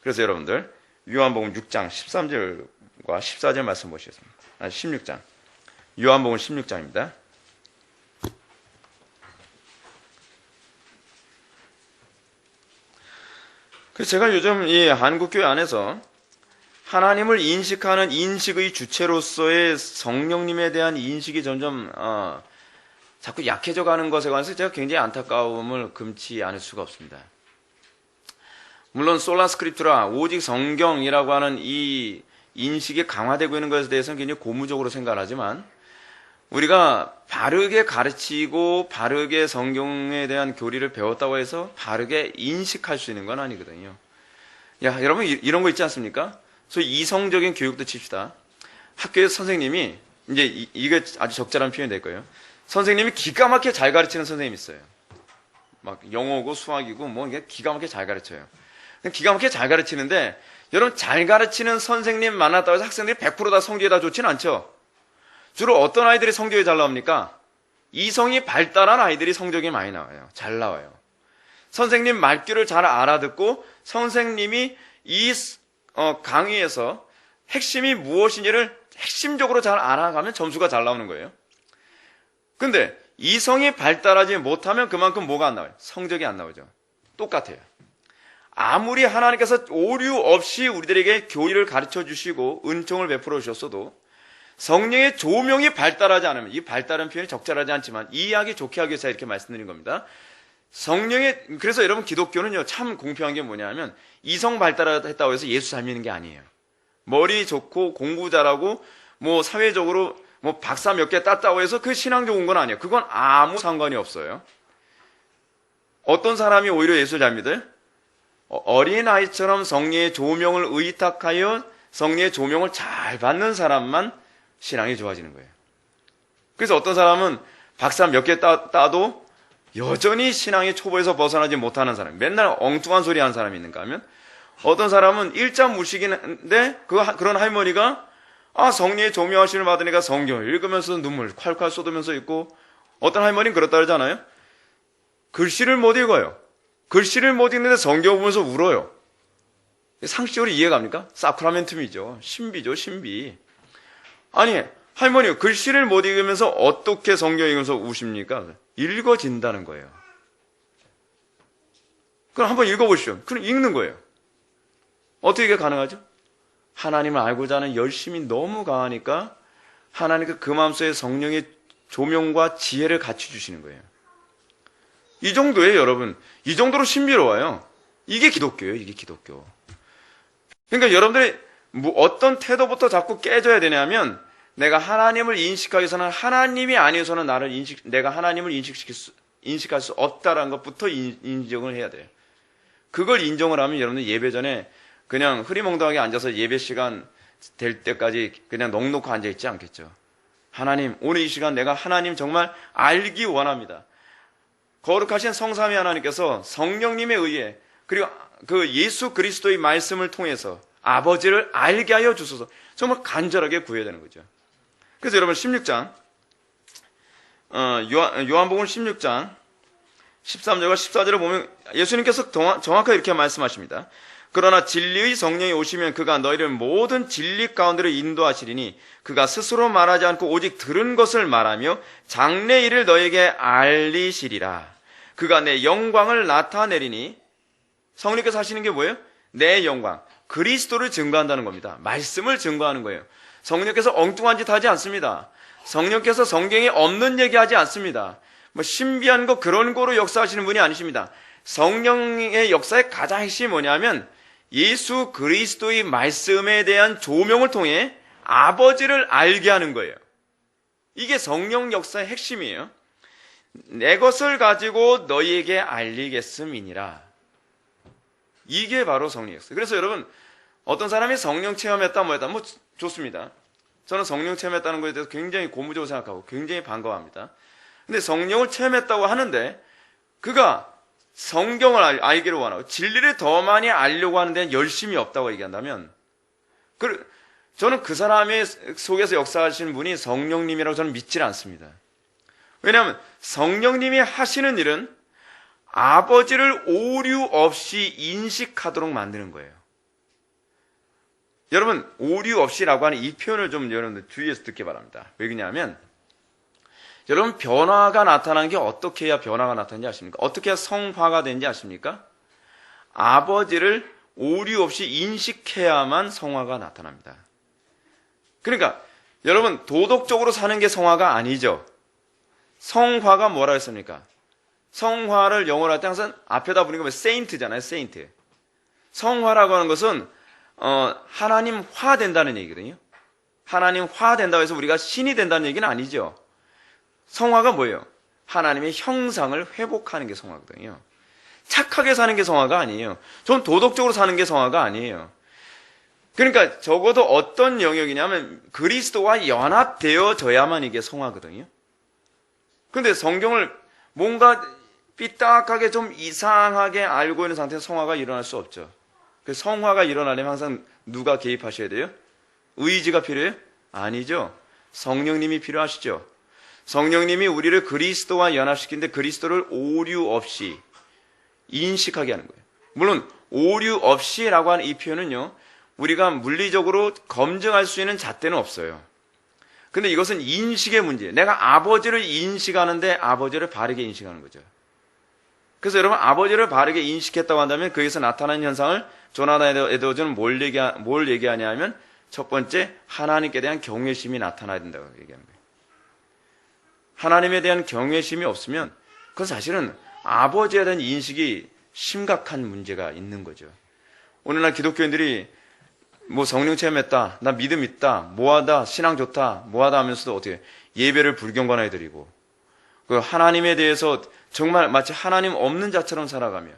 그래서 여러분들 요한복음 6장 13절과 14절 말씀 보시겠습니다. 16장 요한복음 16장입니다. 그래서 제가 요즘 이 한국교회 안에서 하나님을 인식하는 인식의 주체로서의 성령님에 대한 인식이 점점 자꾸 약해져 가는 것에 관해서 제가 굉장히 안타까움을 금치 않을 수가 없습니다. 물론 솔라 스크립투라 오직 성경이라고 하는 이 인식이 강화되고 있는 것에 대해서는 굉장히 고무적으로 생각하지만 우리가 바르게 가르치고 바르게 성경에 대한 교리를 배웠다고 해서 바르게 인식할 수 있는 건 아니거든요. 야, 여러분 이런 거 있지 않습니까? 소위 이성적인 교육도 칩시다. 학교에서 선생님이 이제 이게 아주 적절한 표현이 될 거예요. 선생님이 기가 막히게 잘 가르치는 선생님이 있어요. 막 영어고 수학이고 뭐 이게 기가 막히게 잘 가르쳐요. 기가 막히게 잘 가르치는데 여러분 잘 가르치는 선생님 만났다고 해서 학생들이 100% 다 성적이 다 좋지는 않죠. 주로 어떤 아이들이 성적이 잘 나옵니까? 이성이 발달한 아이들이 성적이 많이 나와요. 잘 나와요. 선생님 말귀를 잘 알아듣고 선생님이 이 강의에서 핵심이 무엇인지를 핵심적으로 잘 알아가면 점수가 잘 나오는 거예요. 근데 이성이 발달하지 못하면 그만큼 뭐가 안 나와요? 성적이 안 나오죠. 똑같아요. 아무리 하나님께서 오류 없이 우리들에게 교리를 가르쳐 주시고 은총을 베풀어 주셨어도 성령의 조명이 발달하지 않으면, 이 발달은 표현이 적절하지 않지만 이해하기 좋게 하기 위해서 이렇게 말씀드린 겁니다. 그래서 여러분 기독교는요 참 공평한 게 뭐냐면 이성 발달했다고 해서 예수 잘 믿는 게 아니에요. 머리 좋고 공부 잘하고 뭐 사회적으로 뭐 박사 몇 개 땄다고 해서 그 신앙 좋은 건 아니에요. 그건 아무 상관이 없어요. 어떤 사람이 오히려 예수를 잘 믿어요? 어린아이처럼 성령의 조명을 의탁하여 성령의 조명을 잘 받는 사람만 신앙이 좋아지는 거예요. 그래서 어떤 사람은 박사 몇 개 따도 여전히 신앙의 초보에서 벗어나지 못하는 사람, 맨날 엉뚱한 소리 하는 사람이 있는가 하면 어떤 사람은 일자무식인데 그런 할머니가 성령의 조명하심을 받으니까 성경을 읽으면서 눈물 콸콸 쏟으면서 있고, 어떤 할머니는 그렇다 그러잖아요. 글씨를 못 읽어요. 글씨를 못 읽는데 성경 보면서 울어요. 상식적으로 이해갑니까? 사크라멘툼이죠. 신비죠, 신비. 아니, 할머니 글씨를 못 읽으면서 어떻게 성경 읽으면서 우십니까? 읽어진다는 거예요. 그럼 한번 읽어보시죠. 그럼 읽는 거예요. 어떻게 이게 가능하죠? 하나님을 알고자 하는 열심이 너무 강하니까 하나님께 그 마음속에 성령의 조명과 지혜를 같이 주시는 거예요. 이 정도예요, 여러분. 이 정도로 신비로워요. 이게 기독교예요, 이게 기독교. 그러니까 여러분들이 어떤 태도부터 자꾸 깨져야 되냐면, 내가 하나님을 인식하기 위해서는 하나님이 아니어서는 내가 하나님을 인식할 수 없다라는 것부터 인정을 해야 돼요. 그걸 인정을 하면 여러분들 예배 전에 그냥 흐리멍덩하게 앉아서 예배 시간 될 때까지 그냥 넋놓고 앉아있지 않겠죠. 하나님, 오늘 이 시간 내가 하나님 정말 알기 원합니다. 거룩하신 성삼위 하나님께서 성령님에 의해 그리고 그 예수 그리스도의 말씀을 통해서 아버지를 알게 하여 주소서. 정말 간절하게 구해야 되는 거죠. 그래서 여러분 16장 요한복음 16장 13절과 14절을 보면 예수님께서 정확하게 이렇게 말씀하십니다. 그러나 진리의 성령이 오시면 그가 너희를 모든 진리 가운데로 인도하시리니 그가 스스로 말하지 않고 오직 들은 것을 말하며 장래 일을 너희에게 알리시리라. 그가 내 영광을 나타내리니, 성령께서 하시는 게 뭐예요? 내 영광, 그리스도를 증거한다는 겁니다. 말씀을 증거하는 거예요. 성령께서 엉뚱한 짓 하지 않습니다. 성령께서 성경에 없는 얘기하지 않습니다. 신비한 거 그런 거로 역사하시는 분이 아니십니다. 성령의 역사의 가장 핵심이 뭐냐면 예수 그리스도의 말씀에 대한 조명을 통해 아버지를 알게 하는 거예요. 이게 성령 역사의 핵심이에요. 내 것을 가지고 너희에게 알리겠음이니라. 이게 바로 성령 역사. 그래서 여러분, 어떤 사람이 성령 체험했다 뭐했다 좋습니다. 저는 성령 체험했다는 것에 대해서 굉장히 고무적으로 생각하고 굉장히 반가워합니다. 근데 성령을 체험했다고 하는데 그가 성경을 알기를 원하고 진리를 더 많이 알려고 하는 데는 열심이 없다고 얘기한다면, 저는 그 사람의 속에서 역사하시는 분이 성령님이라고 저는 믿질 않습니다. 왜냐하면 성령님이 하시는 일은 아버지를 오류 없이 인식하도록 만드는 거예요. 여러분, 오류 없이라고 하는 이 표현을 좀 여러분들 주의해서 듣기 바랍니다. 왜 그러냐면, 여러분, 변화가 나타나는 게 어떻게 해야 변화가 나타나는지 아십니까? 어떻게 해야 성화가 되는지 아십니까? 아버지를 오류 없이 인식해야만 성화가 나타납니다. 그러니까 여러분, 도덕적으로 사는 게 성화가 아니죠. 성화가 뭐라 했습니까? 성화를 영어로 할 때 항상 앞에다 붙이는 거 세인트잖아요. 세인트. 성화라고 하는 것은 하나님화 된다는 얘기거든요. 하나님화 된다고 해서 우리가 신이 된다는 얘기는 아니죠. 성화가 뭐예요? 하나님의 형상을 회복하는 게 성화거든요. 착하게 사는 게 성화가 아니에요. 전 도덕적으로 사는 게 성화가 아니에요. 그러니까 적어도 어떤 영역이냐면 그리스도와 연합되어져야만 이게 성화거든요. 근데 성경을 뭔가 삐딱하게 좀 이상하게 알고 있는 상태에서 성화가 일어날 수 없죠. 그 성화가 일어나려면 항상 누가 개입하셔야 돼요? 의지가 필요해요? 아니죠. 성령님이 필요하시죠. 성령님이 우리를 그리스도와 연합시키는데 그리스도를 오류 없이 인식하게 하는 거예요. 물론 오류 없이라고 하는 이 표현은요, 우리가 물리적으로 검증할 수 있는 잣대는 없어요. 근데 이것은 인식의 문제예요. 내가 아버지를 인식하는데 아버지를 바르게 인식하는 거죠. 그래서 여러분, 아버지를 바르게 인식했다고 한다면 거기서 나타나는 현상을 조나단 에드워즈는 뭘 얘기하냐 하면 첫 번째, 하나님께 대한 경외심이 나타나야 된다고 얘기하는 거예요. 하나님에 대한 경외심이 없으면 그건 사실은 아버지에 대한 인식이 심각한 문제가 있는 거죠. 오늘날 기독교인들이 성령 체험했다, 나 믿음 있다, 뭐하다, 신앙 좋다, 뭐하다 하면서도 어떻게 예배를 불경건하게 드리고 그 하나님에 대해서 정말 마치 하나님 없는 자처럼 살아가며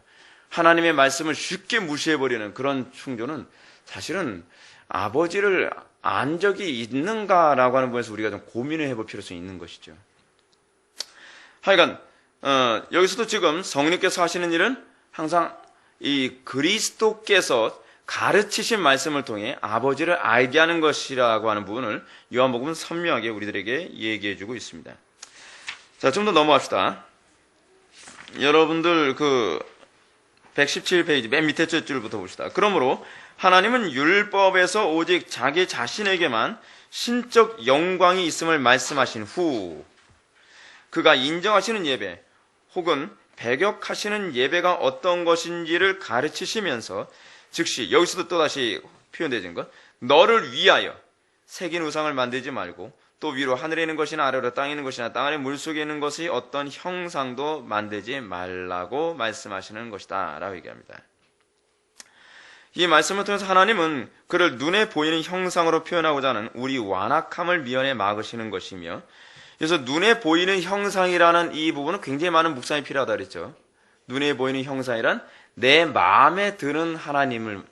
하나님의 말씀을 쉽게 무시해버리는 그런 충조는 사실은 아버지를 안 적이 있는가라고 하는 부분에서 우리가 좀 고민을 해볼 필요성이 있는 것이죠. 하여간 여기서도 지금 성령께서 하시는 일은 항상 이 그리스도께서 가르치신 말씀을 통해 아버지를 알게 하는 것이라고 하는 부분을 요한복음은 선명하게 우리들에게 얘기해주고 있습니다. 자, 좀 더 넘어갑시다. 여러분들 117페이지 맨 밑에 줄부터 봅시다. 그러므로 하나님은 율법에서 오직 자기 자신에게만 신적 영광이 있음을 말씀하신 후 그가 인정하시는 예배 혹은 배격하시는 예배가 어떤 것인지를 가르치시면서 즉시 여기서도 또다시 표현되어진 것, 너를 위하여 새긴 우상을 만들지 말고 또 위로 하늘에 있는 것이나 아래로 땅에 있는 것이나 땅 아래 물속에 있는 것이 어떤 형상도 만들지 말라고 말씀하시는 것이다 라고 얘기합니다. 이 말씀을 통해서 하나님은 그를 눈에 보이는 형상으로 표현하고자 하는 우리 완악함을 미연에 막으시는 것이며, 그래서 눈에 보이는 형상이라는 이 부분은 굉장히 많은 묵상이 필요하다 그랬죠. 눈에 보이는 형상이란 내 마음에 드는 하나님을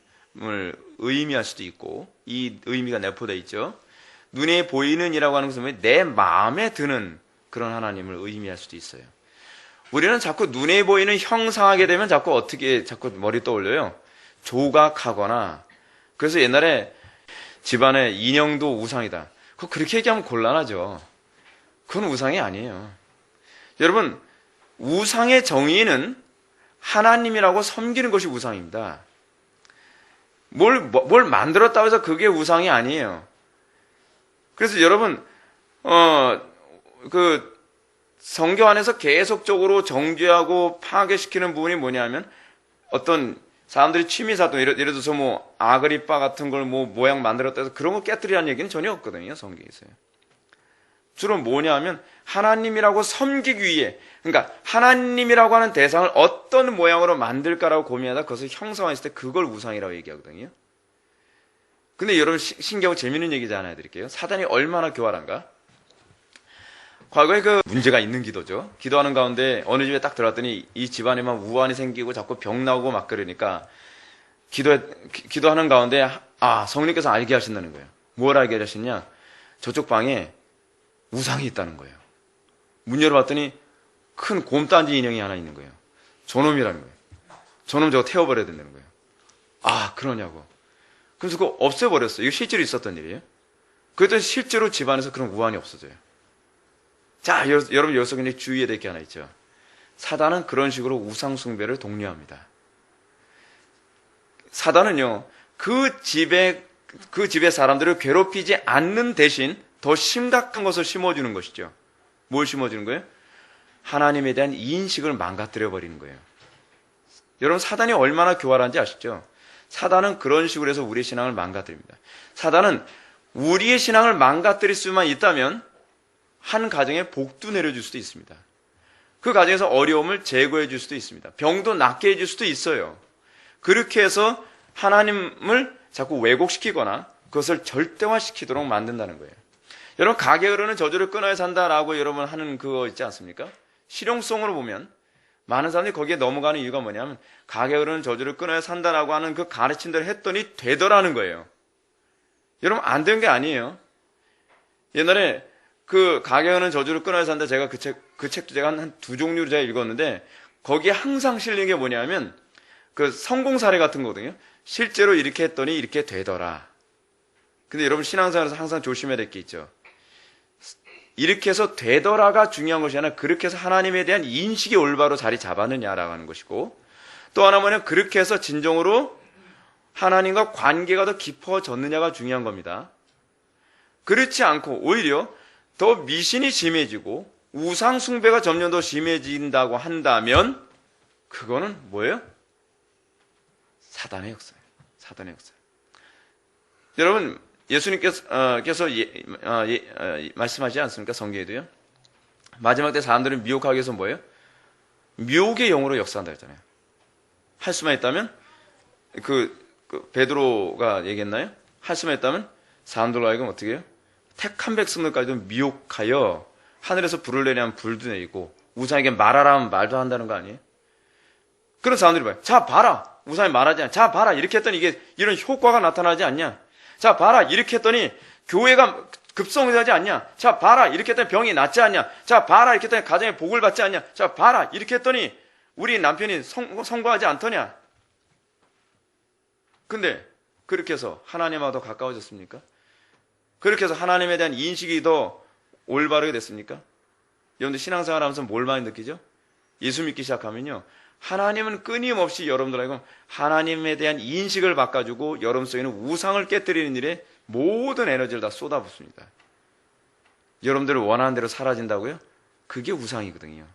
의미할 수도 있고, 이 의미가 내포되어 있죠. 눈에 보이는 이라고 하는 것은 내 마음에 드는 그런 하나님을 의미할 수도 있어요. 우리는 자꾸 눈에 보이는 형상하게 되면 자꾸 머리 떠올려요. 조각하거나. 그래서 옛날에 집안에 인형도 우상이다. 그렇게 얘기하면 곤란하죠. 그건 우상이 아니에요. 여러분, 우상의 정의는 하나님이라고 섬기는 것이 우상입니다. 뭘 만들었다고 해서 그게 우상이 아니에요. 그래서 여러분, 성경 안에서 계속적으로 정죄하고 파괴시키는 부분이 뭐냐면, 어떤 사람들이 취미사도, 예를 들어서 아그리빠 같은 걸 모양 만들었다 해서 그런 거 깨뜨리라는 얘기는 전혀 없거든요, 성경에서요. 주로 뭐냐면, 하나님이라고 섬기기 위해, 그러니까 하나님이라고 하는 대상을 어떤 모양으로 만들까라고 고민하다 그것을 형상화했을 때 그걸 우상이라고 얘기하거든요. 근데 여러분, 신기하고 재밌는 얘기 하나 해드릴게요. 사단이 얼마나 교활한가? 과거에 문제가 있는 기도죠. 기도하는 가운데 어느 집에 딱 들어갔더니 이 집안에만 우환이 생기고 자꾸 병 나오고 막 그러니까 기도하는 가운데 성령께서 알게 하신다는 거예요. 뭘 알게 하셨냐? 저쪽 방에 우상이 있다는 거예요. 문 열어봤더니 큰 곰딴지 인형이 하나 있는 거예요. 저놈이라는 거예요. 저놈 저거 태워버려야 된다는 거예요. 그러냐고. 그래서 그거 없애버렸어요. 이거 실제로 있었던 일이에요. 그랬더니 실제로 집안에서 그런 우환이 없어져요. 자, 여러분 여기서 굉장히 주의해야 될 게 하나 있죠. 사단은 그런 식으로 우상 숭배를 독려합니다. 사단은요, 그 집의 사람들을 괴롭히지 않는 대신 더 심각한 것을 심어주는 것이죠. 뭘 심어주는 거예요? 하나님에 대한 인식을 망가뜨려 버리는 거예요. 여러분, 사단이 얼마나 교활한지 아시죠? 사단은 그런 식으로 해서 우리의 신앙을 망가뜨립니다. 사단은 우리의 신앙을 망가뜨릴 수만 있다면 한 가정에 복도 내려줄 수도 있습니다. 그 가정에서 어려움을 제거해 줄 수도 있습니다. 병도 낫게 해줄 수도 있어요. 그렇게 해서 하나님을 자꾸 왜곡시키거나 그것을 절대화시키도록 만든다는 거예요. 여러분, 가게 흐르는 저주를 끊어야 산다라고 여러분 하는 그거 있지 않습니까? 실용성으로 보면 많은 사람들이 거기에 넘어가는 이유가 뭐냐면 가게 흐르는 저주를 끊어야 산다라고 하는 그 가르침대로 했더니 되더라는 거예요. 여러분, 안 된 게 아니에요. 옛날에 그 가게 흐르는 저주를 끊어야 산다, 제가 그 책도 제가 한 두 종류로 제가 읽었는데 거기에 항상 실린 게 뭐냐면 그 성공 사례 같은 거거든요. 실제로 이렇게 했더니 이렇게 되더라. 근데 여러분, 신앙생활에서 항상 조심해야 될 게 있죠. 이렇게 해서 되더라가 중요한 것이 아니라 그렇게 해서 하나님에 대한 인식이 올바로 자리 잡았느냐라고 하는 것이고, 또 하나 뭐냐면 그렇게 해서 진정으로 하나님과 관계가 더 깊어졌느냐가 중요한 겁니다. 그렇지 않고 오히려 더 미신이 심해지고 우상 숭배가 점점 더 심해진다고 한다면 그거는 뭐예요? 사단의 역사예요. 사단의 역사. 여러분, 예수님께서 말씀하지 않습니까? 성경에도요. 마지막 때 사람들은 미혹하기 위해서 뭐예요? 미혹의 영으로 역사한다 했잖아요. 할 수만 있다면 베드로가 얘기했나요? 할 수만 있다면 사람들로 하여금 어떻게 해요? 택한 백성들까지도 미혹하여 하늘에서 불을 내리면 불도 내리고 우상에게 말하라 하면 말도 한다는 거 아니에요? 그런 사람들이 봐요. 자, 봐라. 우상이 말하지 않냐. 자, 봐라. 이렇게 했더니 이게 이런 효과가 나타나지 않냐. 자, 봐라. 이렇게 했더니 교회가 급성되지 않냐. 자, 봐라. 이렇게 했더니 병이 낫지 않냐. 자, 봐라. 이렇게 했더니 가정에 복을 받지 않냐. 자, 봐라. 이렇게 했더니 우리 남편이 성공하지 않더냐. 근데 그렇게 해서 하나님하고 더 가까워졌습니까? 그렇게 해서 하나님에 대한 인식이 더 올바르게 됐습니까? 여러분들 신앙생활 하면서 뭘 많이 느끼죠? 예수 믿기 시작하면요, 하나님은 끊임없이 여러분들하고 하나님에 대한 인식을 바꿔주고 여러분 속에는 우상을 깨뜨리는 일에 모든 에너지를 다 쏟아붓습니다. 여러분들을 원하는 대로 사라진다고요? 그게 우상이거든요.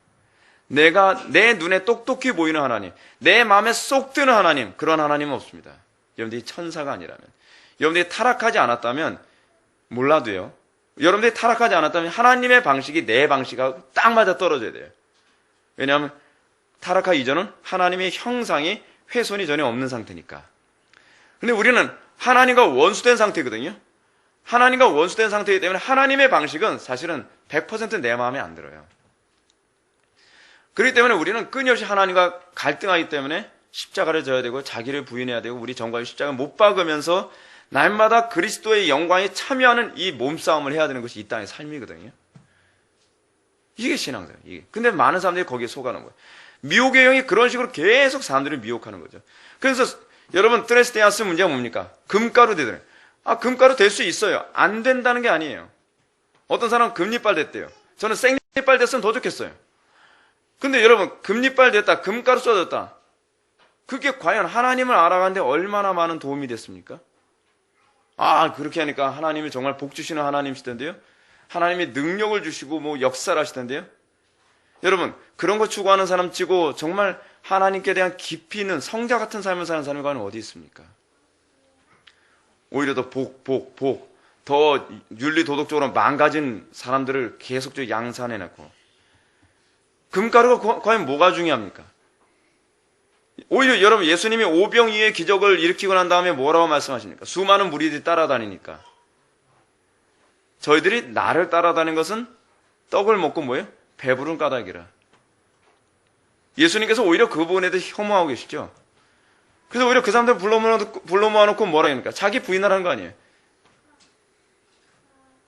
내 눈에 똑똑히 보이는 하나님, 내 마음에 쏙 드는 하나님, 그런 하나님은 없습니다. 여러분들이 천사가 아니라면, 여러분들이 타락하지 않았다면 몰라도요. 여러분들이 타락하지 않았다면 하나님의 방식이 내 방식하고 딱 맞아 떨어져야 돼요. 왜냐하면 타락하기 이전은 하나님의 형상이 훼손이 전혀 없는 상태니까. 근데 우리는 하나님과 원수된 상태거든요. 하나님과 원수된 상태이기 때문에 하나님의 방식은 사실은 100% 내 마음에 안 들어요. 그렇기 때문에 우리는 끊임없이 하나님과 갈등하기 때문에 십자가를 져야 되고 자기를 부인해야 되고 우리 정과의 십자가를 못 박으면서 날마다 그리스도의 영광에 참여하는 이 몸싸움을 해야 되는 것이 이 땅의 삶이거든요. 이게 신앙이에요. 이게. 근데 많은 사람들이 거기에 속아는 거예요. 미혹의 영이 그런 식으로 계속 사람들을 미혹하는 거죠. 그래서 여러분 트레스테아스 문제가 뭡니까? 금가루 되더래요. 금가루 될 수 있어요. 안 된다는 게 아니에요. 어떤 사람은 금리빨 됐대요. 저는 생리빨 됐으면 더 좋겠어요. 근데 여러분 금리빨 됐다, 금가루 쏟았다. 그게 과연 하나님을 알아가는데 얼마나 많은 도움이 됐습니까? 그렇게 하니까 하나님이 정말 복 주시는 하나님이시던데요. 하나님이 능력을 주시고 뭐 역사를 하시던데요. 여러분 그런 거 추구하는 사람 치고 정말 하나님께 대한 깊이 있는 성자 같은 삶을 사는 사람이 과연 어디 있습니까? 오히려 더 더 윤리도덕적으로 망가진 사람들을 계속적으로 양산해놓고 금가루가 과연 뭐가 중요합니까? 오히려 여러분 예수님이 오병이어의 기적을 일으키고 난 다음에 뭐라고 말씀하십니까? 수많은 무리들이 따라다니니까 저희들이 나를 따라다니는 것은 떡을 먹고 뭐예요? 배부른 까닭이라. 예수님께서 오히려 그 부분에 대해 혐오하고 계시죠. 그래서 오히려 그 사람들 불러 모아놓고 뭐라 합니까? 자기 부인하라는 거 아니에요.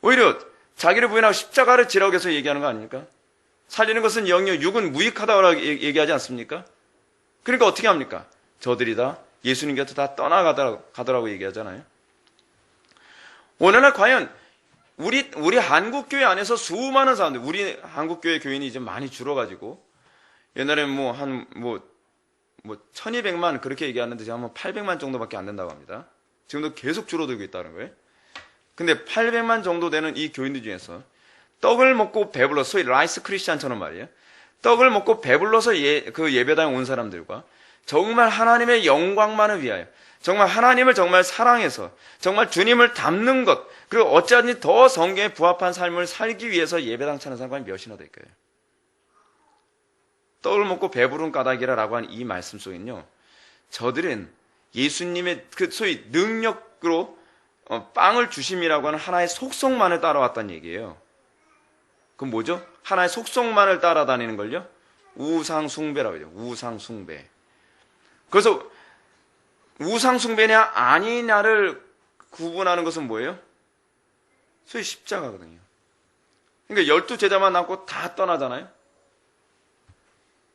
오히려 자기를 부인하고 십자가를 지라고 해서 얘기하는 거 아닙니까? 살리는 것은 영이요 육은 무익하다고 얘기하지 않습니까? 그러니까 어떻게 합니까? 저들이 다 예수님 곁에 다 떠나가더라고 얘기하잖아요. 오늘날 과연 우리 한국교회 안에서 수많은 사람들, 우리 한국교회 교인이 이제 많이 줄어가지고 옛날에는 1200만 그렇게 얘기하는데 지금 한 800만 정도밖에 안 된다고 합니다. 지금도 계속 줄어들고 있다는 거예요. 근데 800만 정도 되는 이 교인들 중에서 떡을 먹고 배불러서 소위 라이스 크리스찬처럼 말이에요. 떡을 먹고 배불러서 그 예배당에 온 사람들과 정말 하나님의 영광만을 위하여 정말 하나님을 정말 사랑해서 정말 주님을 닮는 것 그리고 어찌하든지 더 성경에 부합한 삶을 살기 위해서 예배당 찾는 사람과 몇이나 될까요? 떡을 먹고 배부른 까닭이라고 하는 이 말씀 속에는요. 저들은 예수님의 그 소위 능력으로 빵을 주심이라고 하는 하나의 속성만을 따라왔다는 얘기예요. 그럼 뭐죠? 하나의 속성만을 따라다니는 걸요? 우상숭배라고 하죠. 우상숭배. 그래서 우상숭배냐 아니냐를 구분하는 것은 뭐예요? 소위 십자가거든요. 그러니까 12제자만 남고 다 떠나잖아요.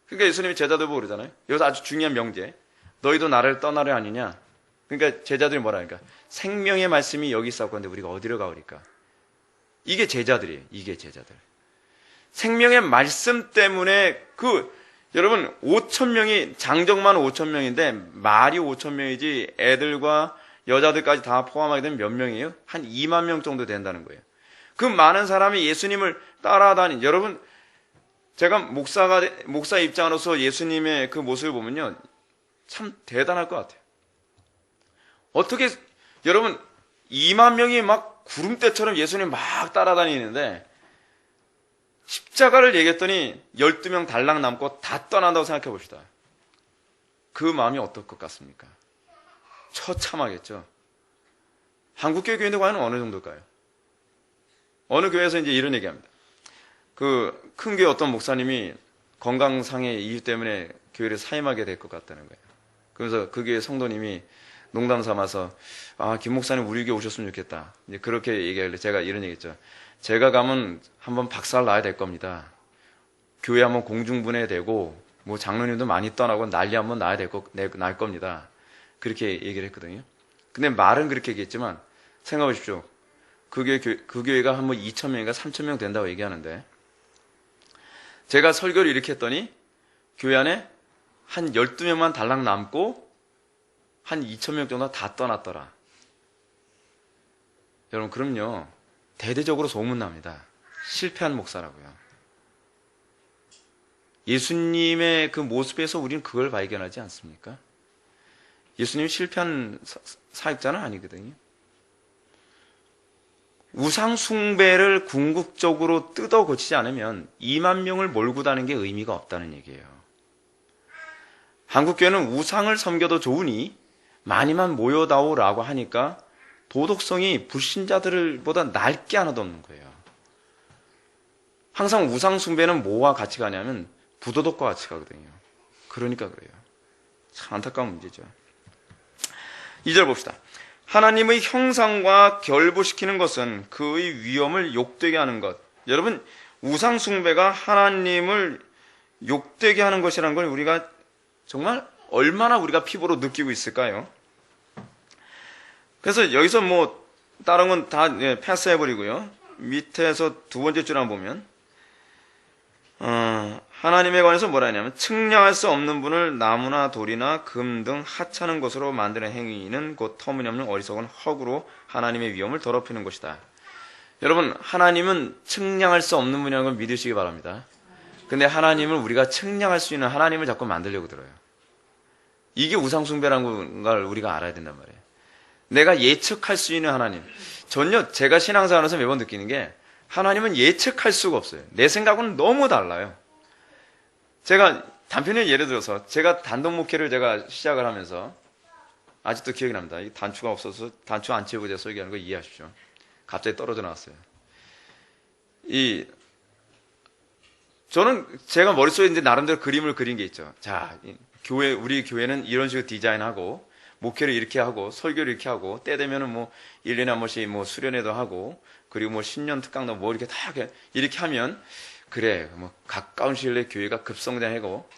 그러니까 예수님이 제자들 보고 그러잖아요. 여기서 아주 중요한 명제. 너희도 나를 떠나려 하느냐? 그러니까 제자들이 뭐라 하니까 생명의 말씀이 여기 있었고 근데 우리가 어디로 가오리까? 이게 제자들이에요. 이게 제자들. 생명의 말씀 때문에 여러분 5,000명이 장정만 5,000명인데 말이 5,000명이지 애들과 여자들까지 다 포함하게 되면 몇 명이에요? 한 2만 명 정도 된다는 거예요. 그 많은 사람이 예수님을 따라다닌 여러분 제가 목사 입장으로서 예수님의 그 모습을 보면요 참 대단할 것 같아요. 어떻게 여러분 2만 명이 막 구름대처럼 예수님 막 따라다니는데 십자가를 얘기했더니 12명 달랑 남고 다 떠난다고 생각해 봅시다. 그 마음이 어떨 것 같습니까? 처참하겠죠. 한국교회 교인들 과연 어느 정도일까요? 어느 교회에서 이제 이런 얘기합니다. 그 큰 교회 어떤 목사님이 건강상의 이유 때문에 교회를 사임하게 될 것 같다는 거예요. 그래서 그 교회 성도님이 농담 삼아서 김 목사님 우리 교회 오셨으면 좋겠다. 이제 그렇게 얘기하길래 제가 이런 얘기했죠. 제가 가면 한번 박살 나야 될 겁니다. 교회 한번 공중분해되고 뭐 장로님도 많이 떠나고 난리 한번 날 겁니다. 그렇게 얘기를 했거든요. 근데 말은 그렇게 얘기했지만 생각해 보십시오. 그 교회가 한 2,000명인가 3,000명 된다고 얘기하는데 제가 설교를 이렇게 했더니 교회 안에 한 12명만 달랑 남고 한 2,000명 정도 다 떠났더라. 여러분 그럼요. 대대적으로 소문납니다. 실패한 목사라고요. 예수님의 그 모습에서 우리는 그걸 발견하지 않습니까? 예수님 실패한 사역자는 아니거든요. 우상 숭배를 궁극적으로 뜯어 고치지 않으면 2만 명을 몰고 다니는 게 의미가 없다는 얘기예요. 한국교회는 우상을 섬겨도 좋으니 많이만 모여다오라고 하니까 도덕성이 불신자들보다 날 게 하나도 없는 거예요. 항상 우상 숭배는 뭐와 같이 가냐면 부도덕과 같이 가거든요. 그러니까 그래요. 참 안타까운 문제죠. 2절 봅시다. 하나님의 형상과 결부시키는 것은 그의 위엄을 욕되게 하는 것. 여러분, 우상 숭배가 하나님을 욕되게 하는 것이라는 걸 우리가 정말 얼마나 우리가 피부로 느끼고 있을까요? 그래서 여기서 뭐 다른 건 다 패스해버리고요. 밑에서 두 번째 줄 한번 보면 하나님에 관해서 뭐라 하냐면 측량할 수 없는 분을 나무나 돌이나 금 등 하찮은 것으로 만드는 행위는 곧 터무니없는 어리석은 허구로 하나님의 위엄을 더럽히는 것이다. 여러분, 하나님은 측량할 수 없는 분이라는 걸 믿으시기 바랍니다. 근데 하나님을 우리가 측량할 수 있는 하나님을 자꾸 만들려고 들어요. 이게 우상숭배라는 걸 우리가 알아야 된단 말이에요. 내가 예측할 수 있는 하나님. 전혀 제가 신앙생활에서 매번 느끼는 게 하나님은 예측할 수가 없어요. 내 생각은 너무 달라요. 제가 단편의 예를 들어서 제가 단독 목회를 제가 시작을 하면서 아직도 기억이 납니다. 이 단추가 없어서 단추 안 채우고 제가 설교하는 거 이해하십시오. 갑자기 떨어져 나왔어요. 저는 제가 머릿속에 이제 나름대로 그림을 그린 게 있죠. 자, 우리 교회는 이런 식으로 디자인하고 목회를 이렇게 하고 설교를 이렇게 하고 때 되면은 뭐 1년에 한 번씩 뭐 수련회도 하고 그리고 뭐 신년 특강도 뭐 이렇게 다 이렇게 하면 그래 뭐 가까운 시일 내에 교회가 급성장하고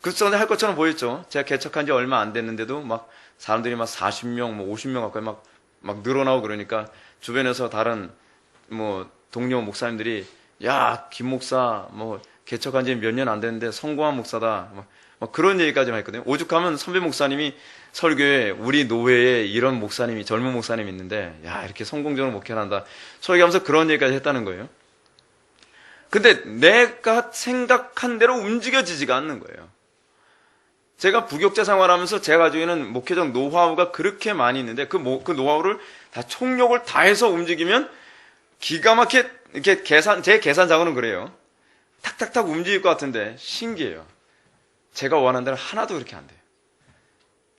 급성장할 것처럼 보였죠. 제가 개척한 지 얼마 안 됐는데도 막 사람들이 막 40명 뭐 50명 가까이 막 늘어나고 그러니까 주변에서 다른 뭐 동료 목사님들이 야, 김 목사 뭐 개척한 지 몇 년 안 됐는데 성공한 목사다 막 그런 얘기까지 했거든요. 오죽하면 선배 목사님이 설교에 우리 노회에 이런 목사님이 젊은 목사님이 있는데 야 이렇게 성공적으로 목회를 한다 설교하면서 그런 얘기까지 했다는 거예요. 근데 내가 생각한 대로 움직여지지가 않는 거예요. 제가 부교육자 생활하면서 제가 가지고 있는 목회적 노하우가 그렇게 많이 있는데 그 노하우를 다 총력을 다해서 움직이면 기가 막히게 이렇게 제 계산상으로는 그래요. 탁탁탁 움직일 것 같은데 신기해요. 제가 원하는 대로 하나도 그렇게 안 돼요.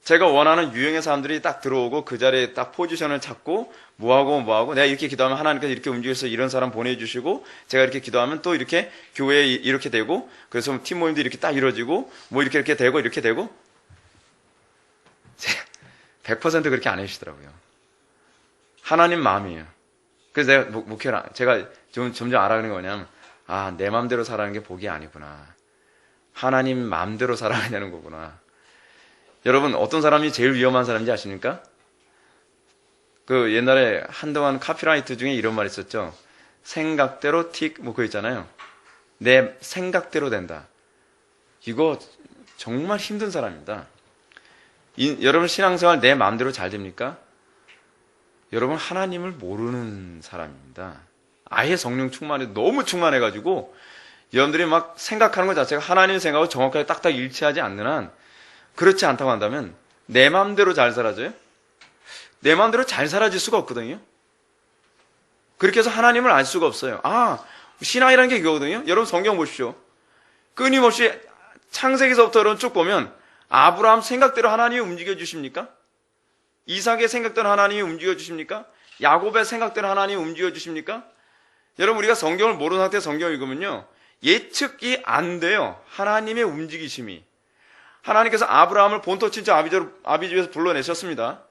제가 원하는 유형의 사람들이 딱 들어오고 그 자리에 딱 포지션을 찾고 뭐하고 내가 이렇게 기도하면 하나님께서 이렇게 움직여서 이런 사람 보내주시고 제가 이렇게 기도하면 또 이렇게 교회에 이렇게 되고 그래서 팀 모임도 이렇게 딱 이루어지고 뭐 이렇게 되고 이렇게 되고 100% 그렇게 안 해주시더라고요. 하나님 마음이에요. 그래서 내가 목회를 제가 점점 알아가는 게 뭐냐면 내 마음대로 살아가는 게 복이 아니구나. 하나님 마음대로 살아가야 되는 거구나. 여러분 어떤 사람이 제일 위험한 사람인지 아십니까? 그 옛날에 한동안 카피라이트 중에 이런 말이 있었죠. 생각대로 뭐 그거 있잖아요. 내 생각대로 된다. 이거 정말 힘든 사람입니다. 여러분 신앙생활 내 마음대로 잘 됩니까? 여러분 하나님을 모르는 사람입니다. 아예 성령 충만해 너무 충만해가지고 여러분들이 막 생각하는 것 자체가 하나님 생각하고 정확하게 딱딱 일치하지 않는 한 그렇지 않다고 한다면 내 마음대로 잘 살아져요? 내 마음대로 잘 살아질 수가 없거든요. 그렇게 해서 하나님을 알 수가 없어요. 신앙이라는 게 이거거든요. 여러분 성경 보십시오. 끊임없이 창세기서부터 여러분 쭉 보면 아브라함 생각대로 하나님이 움직여 주십니까? 이삭의 생각대로 하나님이 움직여 주십니까? 야곱의 생각대로 하나님이 움직여 주십니까? 여러분 우리가 성경을 모르는 상태에서 성경을 읽으면요. 예측이 안 돼요. 하나님의 움직이심이. 하나님께서 아브라함을 본토 친척 아비 집에서 불러내셨습니다.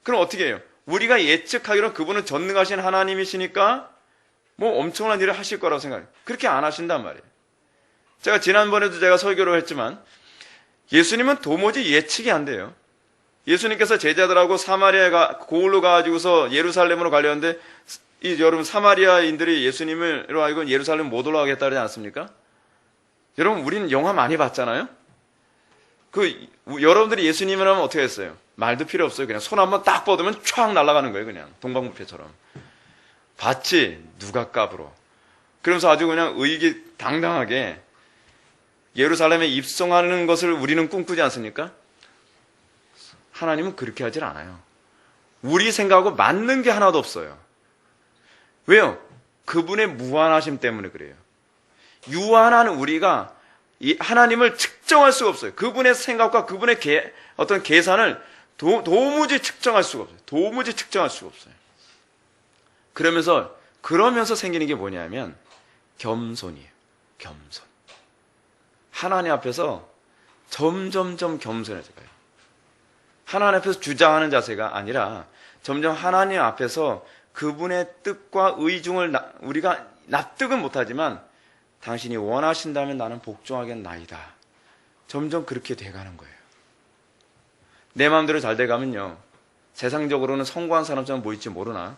그럼 어떻게 해요? 우리가 예측하기로는 그분은 전능하신 하나님이시니까 뭐 엄청난 일을 하실 거라고 생각해요. 그렇게 안 하신단 말이에요. 제가 지난번에도 제가 설교를 했지만 예수님은 도무지 예측이 안 돼요. 예수님께서 제자들하고 사마리아가 고을로 가가지고서 예루살렘으로 가려는데 여러분 사마리아인들이 예수님으로 알고 예루살렘 못 올라가겠다 그러지 않습니까? 여러분 우리는 영화 많이 봤잖아요. 여러분들이 예수님을 하면 어떻게 했어요? 말도 필요 없어요. 그냥 손 한번 딱 뻗으면 촥 날아가는 거예요. 그냥 동방부패처럼. 봤지? 누가 까불어. 그러면서 아주 그냥 의기당당하게 예루살렘에 입성하는 것을 우리는 꿈꾸지 않습니까? 하나님은 그렇게 하질 않아요. 우리 생각하고 맞는 게 하나도 없어요. 왜요? 그분의 무한하심 때문에 그래요. 유한한 우리가 이 하나님을 측정할 수가 없어요. 그분의 생각과 그분의 어떤 계산을 도무지 측정할 수가 없어요. 도무지 측정할 수가 없어요. 그러면서 생기는 게 뭐냐면 겸손이에요. 겸손. 하나님 앞에서 점점점 겸손해져 가요. 하나님 앞에서 주장하는 자세가 아니라 점점 하나님 앞에서 그분의 뜻과 의중을 우리가 납득은 못하지만 당신이 원하신다면 나는 복종하겠나이다. 점점 그렇게 돼가는 거예요. 내 마음대로 잘 돼가면요. 세상적으로는 성공한 사람처럼 보일지 모르나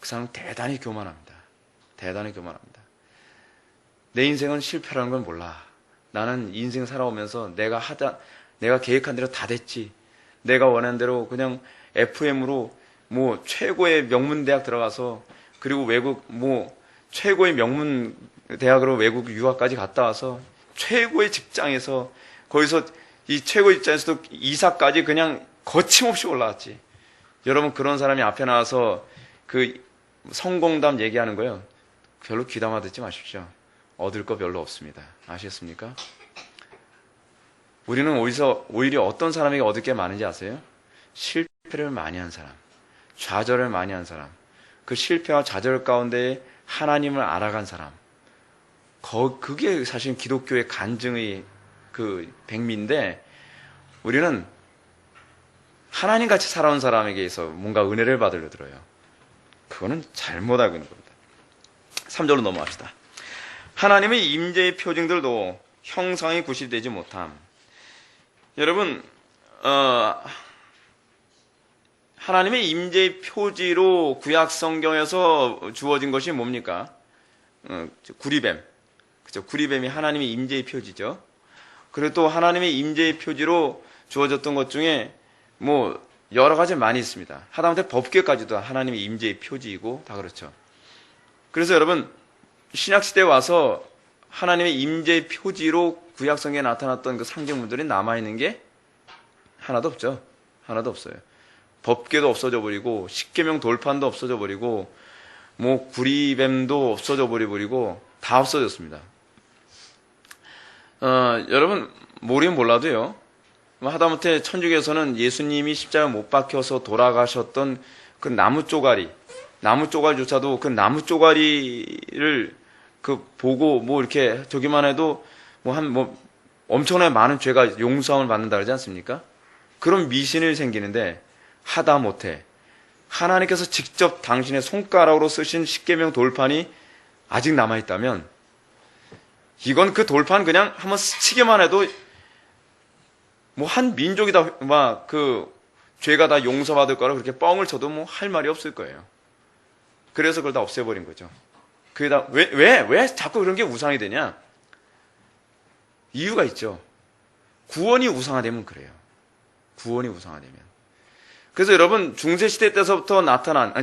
그 사람은 대단히 교만합니다. 대단히 교만합니다. 내 인생은 실패라는 걸 몰라. 나는 인생 살아오면서 내가 계획한 대로 다 됐지. 내가 원하는 대로 그냥 FM으로 뭐 최고의 명문 대학 들어가서 그리고 외국 뭐 최고의 명문 대학으로 외국 유학까지 갔다 와서 최고의 직장에서 거기서 이 최고의 직장에서도 이사까지 그냥 거침없이 올라왔지. 여러분 그런 사람이 앞에 나와서 그 성공담 얘기하는 거예요. 별로 귀담아 듣지 마십시오. 얻을 거 별로 없습니다. 아시겠습니까? 우리는 오히려 어떤 사람에게 얻을 게 많은지 아세요? 실패를 많이 한 사람, 좌절을 많이 한 사람, 그 실패와 좌절 가운데 하나님을 알아간 사람, 그게 사실 기독교의 간증의 그 백미인데 우리는 하나님 같이 살아온 사람에게서 뭔가 은혜를 받으려 들어요. 그거는 잘못 알고 있는 겁니다. 3절로 넘어갑시다. 하나님의 임재의 표징들도 형상이 구실되지 못함. 여러분, 하나님의 임재의 표지로 구약 성경에서 주어진 것이 뭡니까? 구리뱀. 그죠? 구리뱀이 하나님의 임재의 표지죠. 그리고 또 하나님의 임재의 표지로 주어졌던 것 중에 뭐 여러 가지 많이 있습니다. 하다못해 법궤까지도 하나님의 임재의 표지이고 다 그렇죠. 그래서 여러분 신약시대에 와서 하나님의 임재의 표지로 구약성경에 나타났던 그 상징물들이 남아있는 게 하나도 없죠. 하나도 없어요. 법궤도 없어져 버리고 십계명 돌판도 없어져 버리고 뭐 구리뱀도 없어져 버리고 다 없어졌습니다. 여러분 모르긴 몰라도요. 하다못해 천주교에서는 예수님이 십자가에 못 박혀서 돌아가셨던 그 나무 쪼가리조차도 그 나무 쪼가리를 그 보고 뭐 이렇게 저기만 해도 뭐 엄청나게 많은 죄가 용서함을 받는다 그러지 않습니까? 그런 미신이 생기는데 하다못해 하나님께서 직접 당신의 손가락으로 쓰신 십계명 돌판이 아직 남아있다면 이건 그 돌판 그냥 한번 스치기만 해도 뭐 한 민족이 다 막 그 죄가 다 용서받을 거라 그렇게 뻥을 쳐도 뭐 할 말이 없을 거예요. 그래서 그걸 다 없애버린 거죠. 그게 다 왜 자꾸 그런 게 우상이 되냐? 이유가 있죠. 구원이 우상화되면 그래요. 구원이 우상화되면. 그래서 여러분 중세시대 때서부터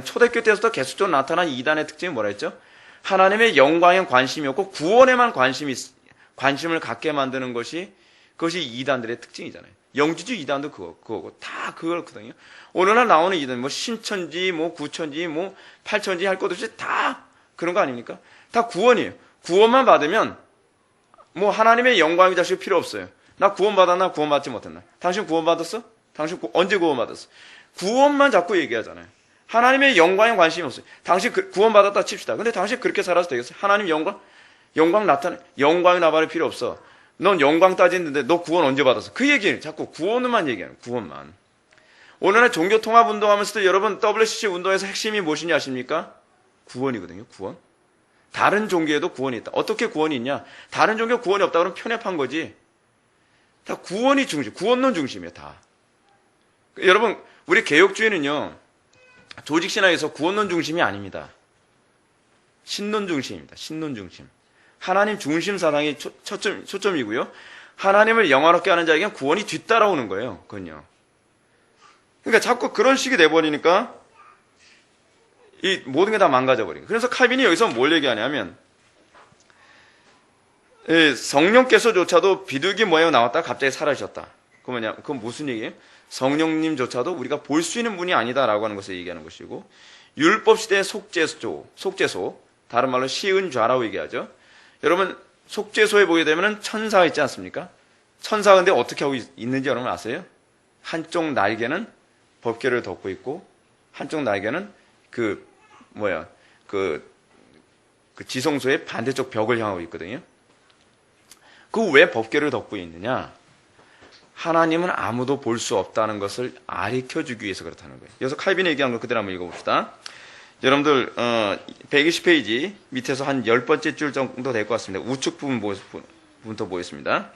초대교회 때서부터 계속적으로 나타난 이단의 특징이 뭐라 했죠? 하나님의 영광에 관심이 없고 구원에만 관심을 갖게 만드는 그것이 이단들의 특징이잖아요. 영지주의 이단도 그거고 다 그거거든요. 오늘날 나오는 이단 뭐 신천지 뭐 구천지 뭐 팔천지 할 것 없이 다 그런 거 아닙니까? 다 구원이에요. 구원만 받으면 뭐 하나님의 영광이 자식 필요 없어요. 나 구원받았나 구원받지 못했나? 당신 구원받았어? 당신 언제 구원받았어? 구원만 자꾸 얘기하잖아요. 하나님의 영광에 관심이 없어요. 당신 구원받았다 칩시다. 근데 당신 그렇게 살아서 되겠어요? 하나님 영광 나타내. 영광이 나발이 필요 없어. 넌 영광 따지는데 너 구원 언제 받았어? 그 얘기는 자꾸 구원만 얘기하는 구원만. 오늘날 종교 통합 운동하면서도 여러분 WCC 운동에서 핵심이 무엇이냐 아십니까? 구원이거든요. 구원. 다른 종교에도 구원이 있다. 어떻게 구원이 있냐? 다른 종교 구원이 없다 그러면 편협한 거지. 다 구원이 중심, 구원론 중심이에요. 다. 여러분 우리 개혁주의는요. 조직신학에서 구원론 중심이 아닙니다. 신론 중심입니다. 신론 중심. 하나님 중심 사상이 초점이고요. 하나님을 영화롭게 하는 자에게는 구원이 뒤따라오는 거예요. 그건요. 그러니까 자꾸 그런 식이 돼버리니까 이 모든 게 다 망가져버린 거예요. 그래서 칼빈이 여기서 뭘 얘기하냐면 성령께서조차도 비둘기 모양 나왔다 가갑자기 사라졌다. 그건 무슨 얘기예요? 성령님조차도 우리가 볼 수 있는 분이 아니다라고 하는 것을 얘기하는 것이고, 율법 시대의 속죄소, 다른 말로 시은좌라고 얘기하죠. 여러분, 속죄소에 보게 되면 천사가 있지 않습니까? 천사가 근데 어떻게 하고 있는지 여러분 아세요? 한쪽 날개는 법궤를 덮고 있고, 한쪽 날개는 그 지성소의 반대쪽 벽을 향하고 있거든요. 그 왜 법궤를 덮고 있느냐? 하나님은 아무도 볼 수 없다는 것을 가르쳐주기 위해서 그렇다는 거예요. 여기서 칼빈이 얘기한 거 그대로 한번 읽어봅시다. 여러분들 120페이지 밑에서 한 10번째 줄 정도 될 것 같습니다. 우측 부분부터 보겠습니다.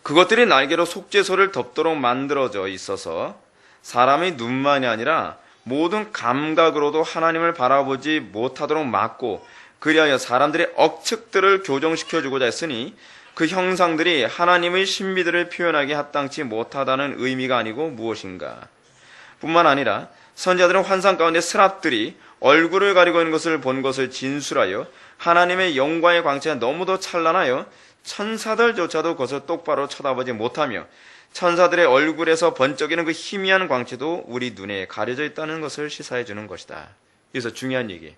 그것들이 날개로 속죄소를 덮도록 만들어져 있어서 사람의 눈만이 아니라 모든 감각으로도 하나님을 바라보지 못하도록 막고, 그리하여 사람들의 억측들을 교정시켜주고자 했으니 그 형상들이 하나님의 신비들을 표현하기 합당치 못하다는 의미가 아니고 무엇인가. 뿐만 아니라 선지자들은 환상 가운데 스랍들이 얼굴을 가리고 있는 것을 본 것을 진술하여 하나님의 영광의 광채가 너무도 찬란하여 천사들조차도 그것을 똑바로 쳐다보지 못하며 천사들의 얼굴에서 번쩍이는 그 희미한 광채도 우리 눈에 가려져 있다는 것을 시사해 주는 것이다. 그래서 중요한 얘기.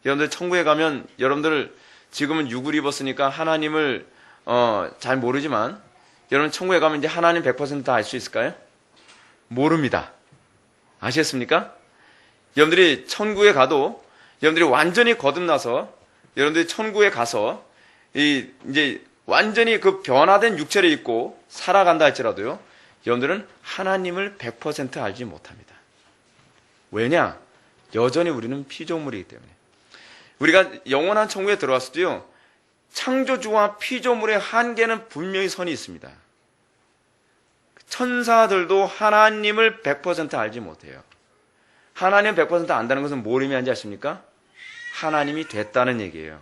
여러분들 천국에 가면, 여러분들 지금은 육을 입었으니까 하나님을 잘 모르지만, 여러분 천국에 가면 이제 하나님 100% 알 수 있을까요? 모릅니다. 아시겠습니까? 여러분들이 천국에 가도 여러분들이 완전히 거듭나서 여러분들이 천국에 가서 이제 완전히 그 변화된 육체를 입고 살아간다 할지라도요, 여러분들은 하나님을 100% 알지 못합니다. 왜냐? 여전히 우리는 피조물이기 때문에. 우리가 영원한 천국에 들어왔을 때요, 창조주와 피조물의 한계는 분명히 선이 있습니다. 천사들도 하나님을 100% 알지 못해요. 하나님 100% 안다는 것은 뭘 의미하는지 아십니까? 하나님이 됐다는 얘기예요.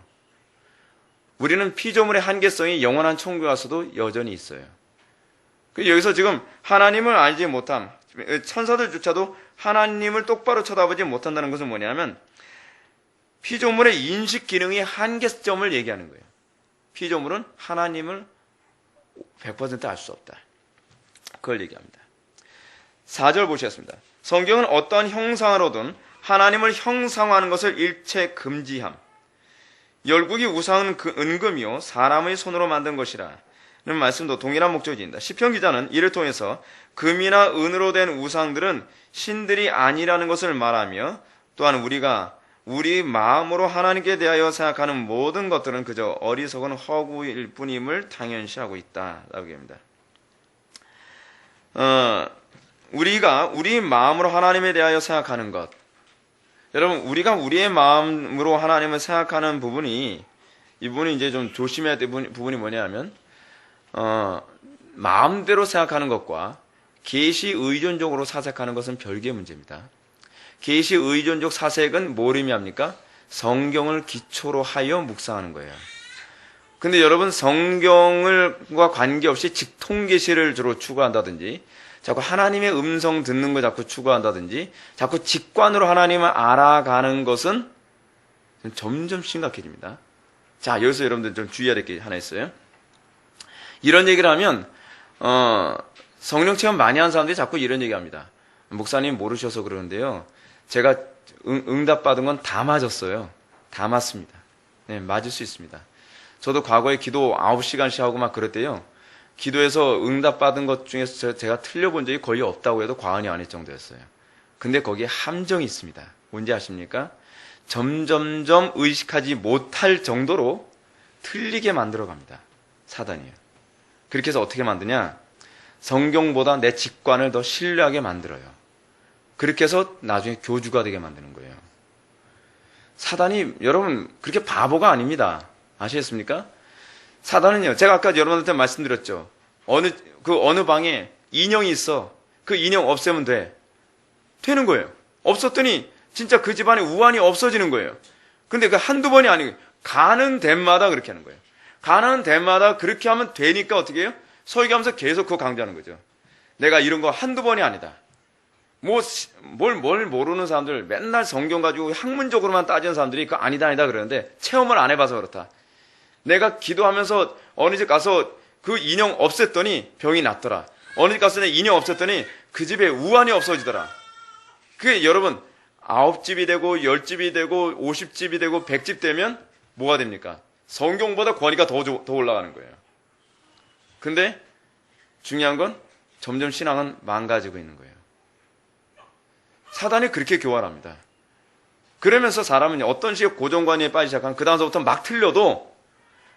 우리는 피조물의 한계성이 영원한 천국에 와서도 여전히 있어요. 여기서 지금 하나님을 알지 못함, 천사들조차도 하나님을 똑바로 쳐다보지 못한다는 것은 뭐냐면 피조물의 인식 기능의 한계점을 얘기하는 거예요. 피조물은 하나님을 100% 알 수 없다. 그걸 얘기합니다. 4절 보시겠습니다. 성경은 어떠한 형상으로든 하나님을 형상화하는 것을 일체 금지함. 열국이 우상은 그 은금이요 사람의 손으로 만든 것이라 는 말씀도 동일한 목적을 지닌다. 시편 기자는 이를 통해서 금이나 은으로 된 우상들은 신들이 아니라는 것을 말하며, 또한 우리가 우리 마음으로 하나님께 대하여 생각하는 모든 것들은 그저 어리석은 허구일 뿐임을 당연시하고 있다. 라고 합니다. 우리가 우리 마음으로 하나님에 대하여 생각하는 것. 여러분, 우리가 우리의 마음으로 하나님을 생각하는 부분이, 이 부분이 이제 좀 조심해야 될 부분이 뭐냐면, 마음대로 생각하는 것과 계시 의존적으로 사색하는 것은 별개의 문제입니다. 계시 의존적 사색은 뭘 의미합니까? 성경을 기초로 하여 묵상하는 거예요. 근데 여러분, 성경과 관계없이 직통계시를 주로 추구한다든지, 자꾸 하나님의 음성 듣는 거 자꾸 추구한다든지, 자꾸 직관으로 하나님을 알아가는 것은 점점 심각해집니다. 자, 여기서 여러분들 좀 주의해야 될 게 하나 있어요. 이런 얘기를 하면 성령 체험 많이 한 사람들이 자꾸 이런 얘기합니다. 목사님 모르셔서 그러는데요, 제가 응답 받은 건 다 맞았어요. 다 맞습니다. 네, 맞을 수 있습니다. 저도 과거에 기도 9시간씩 하고 막 그랬대요. 기도에서 응답 받은 것 중에서 제가 틀려본 적이 거의 없다고 해도 과언이 아닐 정도였어요. 근데 거기에 함정이 있습니다. 뭔지 아십니까? 점점점 의식하지 못할 정도로 틀리게 만들어 갑니다. 사단이에요. 그렇게 해서 어떻게 만드냐? 성경보다 내 직관을 더 신뢰하게 만들어요. 그렇게 해서 나중에 교주가 되게 만드는 거예요. 사단이, 여러분, 그렇게 바보가 아닙니다. 아시겠습니까? 사단은요, 제가 아까 여러분한테 말씀드렸죠. 어느 방에 인형이 있어. 그 인형 없애면 되는 거예요. 없었더니 진짜 그 집안에 우환이 없어지는 거예요. 근데 그 한두 번이 아니고 가는 데마다 그렇게 하는 거예요. 가는 데마다 그렇게 하면 되니까 어떻게 해요? 설교하면서 계속 그거 강조하는 거죠. 내가 이런 거 한두 번이 아니다. 뭘 모르는 사람들, 맨날 성경 가지고 학문적으로만 따지는 사람들이 그거 아니다 그러는데 체험을 안 해봐서 그렇다. 내가 기도하면서 어느 집 가서 그 인형 없앴더니 병이 낫더라. 어느 집 가서 내 인형 없앴더니 그 집에 우환이 없어지더라. 그게 여러분 9집이 되고 10집이 되고 50집이 되고 100집 되면 뭐가 됩니까? 성경보다 권위가 더 올라가는 거예요. 근데 중요한 건 점점 신앙은 망가지고 있는 거예요. 사단이 그렇게 교활합니다. 그러면서 사람은 어떤 식의 고정관념에 빠지기 시작하면 그 다음서부터 막 틀려도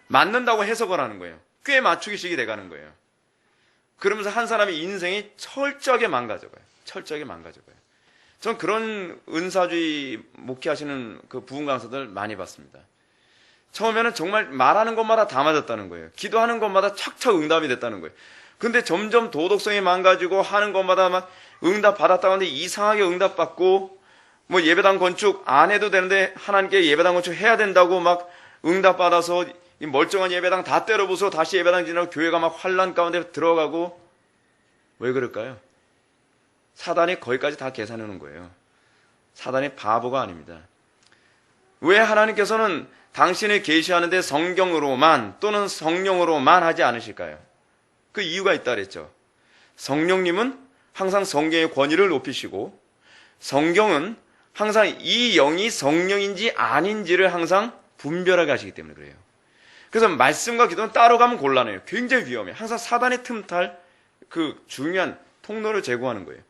맞는다고 해석을 하는 거예요. 꽤 맞추기식이 돼가는 거예요. 그러면서 한 사람의 인생이 철저하게 망가져가요. 철저하게 망가져가요. 전 그런 은사주의 목회하시는 그 부흥 강사들 많이 봤습니다. 처음에는 정말 말하는 것마다 다 맞았다는 거예요. 기도하는 것마다 척척 응답이 됐다는 거예요. 근데 점점 도덕성이 망가지고 하는 것마다 막 응답 받았다고 하는데 이상하게 응답받고 뭐 예배당 건축 안 해도 되는데 하나님께 예배당 건축 해야 된다고 막 응답받아서 이 멀쩡한 예배당 다 때려부숴 다시 예배당 지나고 교회가 막 환란 가운데 들어가고 왜 그럴까요? 사단이 거기까지 다 계산해 놓은 거예요. 사단이 바보가 아닙니다. 왜 하나님께서는 당신을 계시하는데 성경으로만 또는 성령으로만 하지 않으실까요? 그 이유가 있다 그랬죠. 성령님은 항상 성경의 권위를 높이시고 성경은 항상 이 영이 성령인지 아닌지를 항상 분별하게 하시기 때문에 그래요. 그래서 말씀과 기도는 따로 가면 곤란해요. 굉장히 위험해요. 항상 사단의 틈탈 그 중요한 통로를 제공하는 거예요.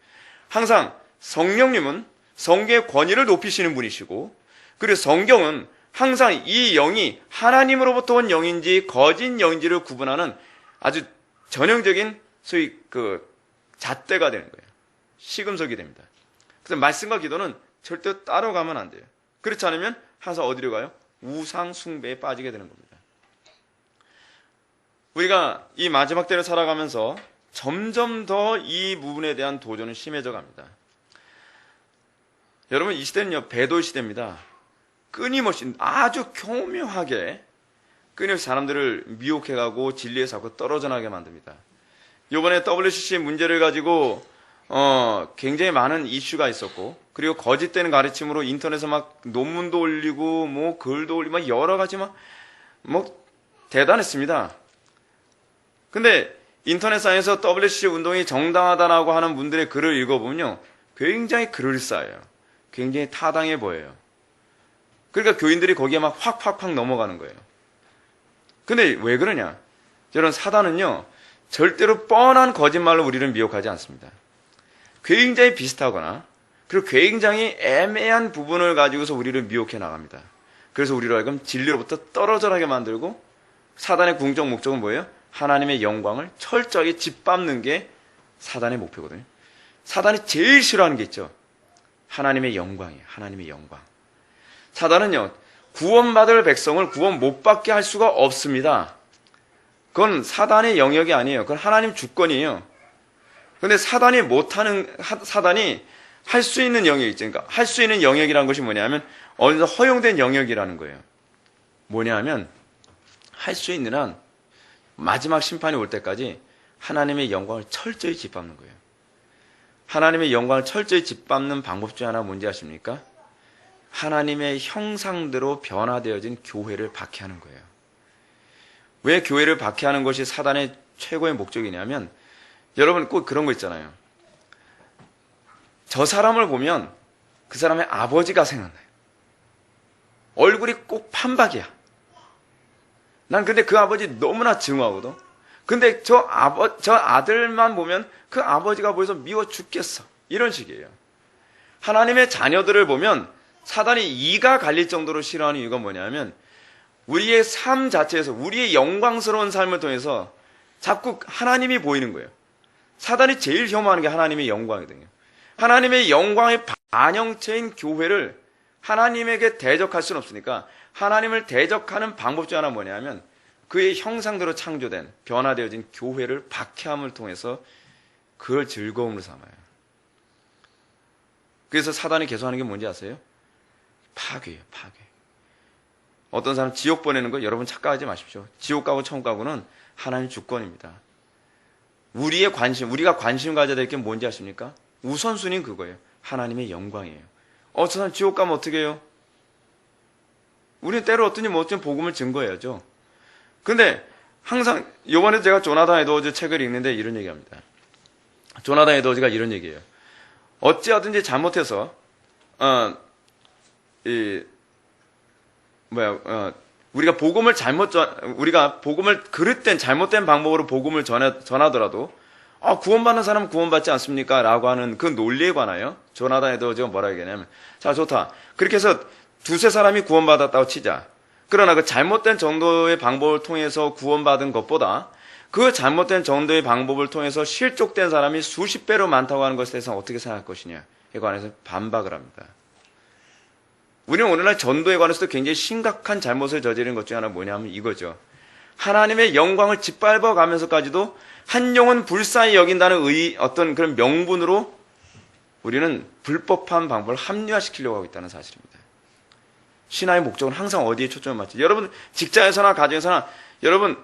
항상 성령님은 성경의 권위를 높이시는 분이시고 그리고 성경은 항상 이 영이 하나님으로부터 온 영인지 거짓 영인지를 구분하는 아주 전형적인 소위 그 잣대가 되는 거예요. 시금석이 됩니다. 그래서 말씀과 기도는 절대 따로 가면 안 돼요. 그렇지 않으면 항상 어디로 가요? 우상 숭배에 빠지게 되는 겁니다. 우리가 이 마지막 때를 살아가면서 점점 더 이 부분에 대한 도전은 심해져 갑니다. 여러분 이 시대는요 배도 시대입니다. 끊임없이 아주 교묘하게 끊임없이 사람들을 미혹해가고 진리에서 자꾸 떨어져 나게 만듭니다. 이번에 WCC 문제를 가지고 굉장히 많은 이슈가 있었고 그리고 거짓되는 가르침으로 인터넷에 막 논문도 올리고 뭐 글도 올리고 막 여러 가지 막 대단했습니다. 근데 인터넷상에서 WCC 운동이 정당하다라고 하는 분들의 글을 읽어보면요 굉장히 그럴싸해요. 굉장히 타당해 보여요. 그러니까 교인들이 거기에 막 확 넘어가는 거예요. 근데 왜 그러냐? 여러분 사단은요 절대로 뻔한 거짓말로 우리를 미혹하지 않습니다. 굉장히 비슷하거나 그리고 굉장히 애매한 부분을 가지고서 우리를 미혹해 나갑니다. 그래서 우리로 하여금 진리로부터 떨어져나게 만들고 사단의 궁극적 목적은 뭐예요? 하나님의 영광을 철저하게 짓밟는 게 사단의 목표거든요. 사단이 제일 싫어하는 게 있죠. 하나님의 영광이에요. 하나님의 영광. 사단은요 구원받을 백성을 구원 못 받게 할 수가 없습니다. 그건 사단의 영역이 아니에요. 그건 하나님 주권이에요. 근데 사단이 할 수 있는 영역이 있죠. 그러니까 할 수 있는 영역이라는 것이 뭐냐면 어느 정도 허용된 영역이라는 거예요. 뭐냐면 할 수 있는 한 마지막 심판이 올 때까지 하나님의 영광을 철저히 짓밟는 거예요. 하나님의 영광을 철저히 짓밟는 방법 중 하나 뭔지 아십니까? 하나님의 형상대로 변화되어진 교회를 박해하는 거예요. 왜 교회를 박해하는 것이 사단의 최고의 목적이냐면 여러분 꼭 그런 거 있잖아요. 저 사람을 보면 그 사람의 아버지가 생각나요. 얼굴이 꼭 판박이야. 난 근데 그 아버지 너무나 증오하거든. 근데 저 아들만 보면 그 아버지가 보여서 미워 죽겠어. 이런 식이에요. 하나님의 자녀들을 보면 사단이 이가 갈릴 정도로 싫어하는 이유가 뭐냐면 우리의 삶 자체에서 우리의 영광스러운 삶을 통해서 자꾸 하나님이 보이는 거예요. 사단이 제일 혐오하는 게 하나님의 영광이거든요. 하나님의 영광의 반영체인 교회를 하나님에게 대적할 수는 없으니까 하나님을 대적하는 방법 중 하나 뭐냐면 그의 형상대로 창조된 변화되어진 교회를 박해함을 통해서 그걸 즐거움으로 삼아요. 그래서 사단이 계속하는 게 뭔지 아세요? 파괴예요. 파괴. 어떤 사람 지옥 보내는 거 여러분 착각하지 마십시오. 지옥 가고 천국 가고는 하나님 주권입니다. 우리가 관심 가져야 될 게 뭔지 아십니까? 우선순위는 그거예요. 하나님의 영광이에요. 저 사람 지옥 가면 어떻게 해요? 우리는 때로 어떠니 복음을 증거해야죠. 근데 항상 요번에 제가 조나단 에드워즈 책을 읽는데 이런 얘기합니다. 조나단 에드워즈가 이런 얘기예요. 어찌하든지 잘못해서 우리가 복음을 그릇된 잘못된 방법으로 복음을 전하더라도 구원받는 사람은 구원받지 않습니까? 라고 하는 그 논리에 관하여 조나단 에드워즈가 뭐라 얘기하냐면, 자, 좋다. 그렇게 해서 두세 사람이 구원받았다고 치자. 그러나 그 잘못된 전도의 방법을 통해서 구원받은 것보다 그 잘못된 전도의 방법을 통해서 실족된 사람이 수십 배로 많다고 하는 것에 대해서 어떻게 생각할 것이냐에 관해서 반박을 합니다. 우리는 오늘날 전도에 관해서도 굉장히 심각한 잘못을 저지른 것 중에 하나 뭐냐면 이거죠. 하나님의 영광을 짓밟아 가면서까지도 한 영혼 불쌍히 여긴다는 어떤 그런 명분으로 우리는 불법한 방법을 합리화시키려고 하고 있다는 사실입니다. 신화의 목적은 항상 어디에 초점을 맞죠? 여러분 직장에서나 가정에서나 여러분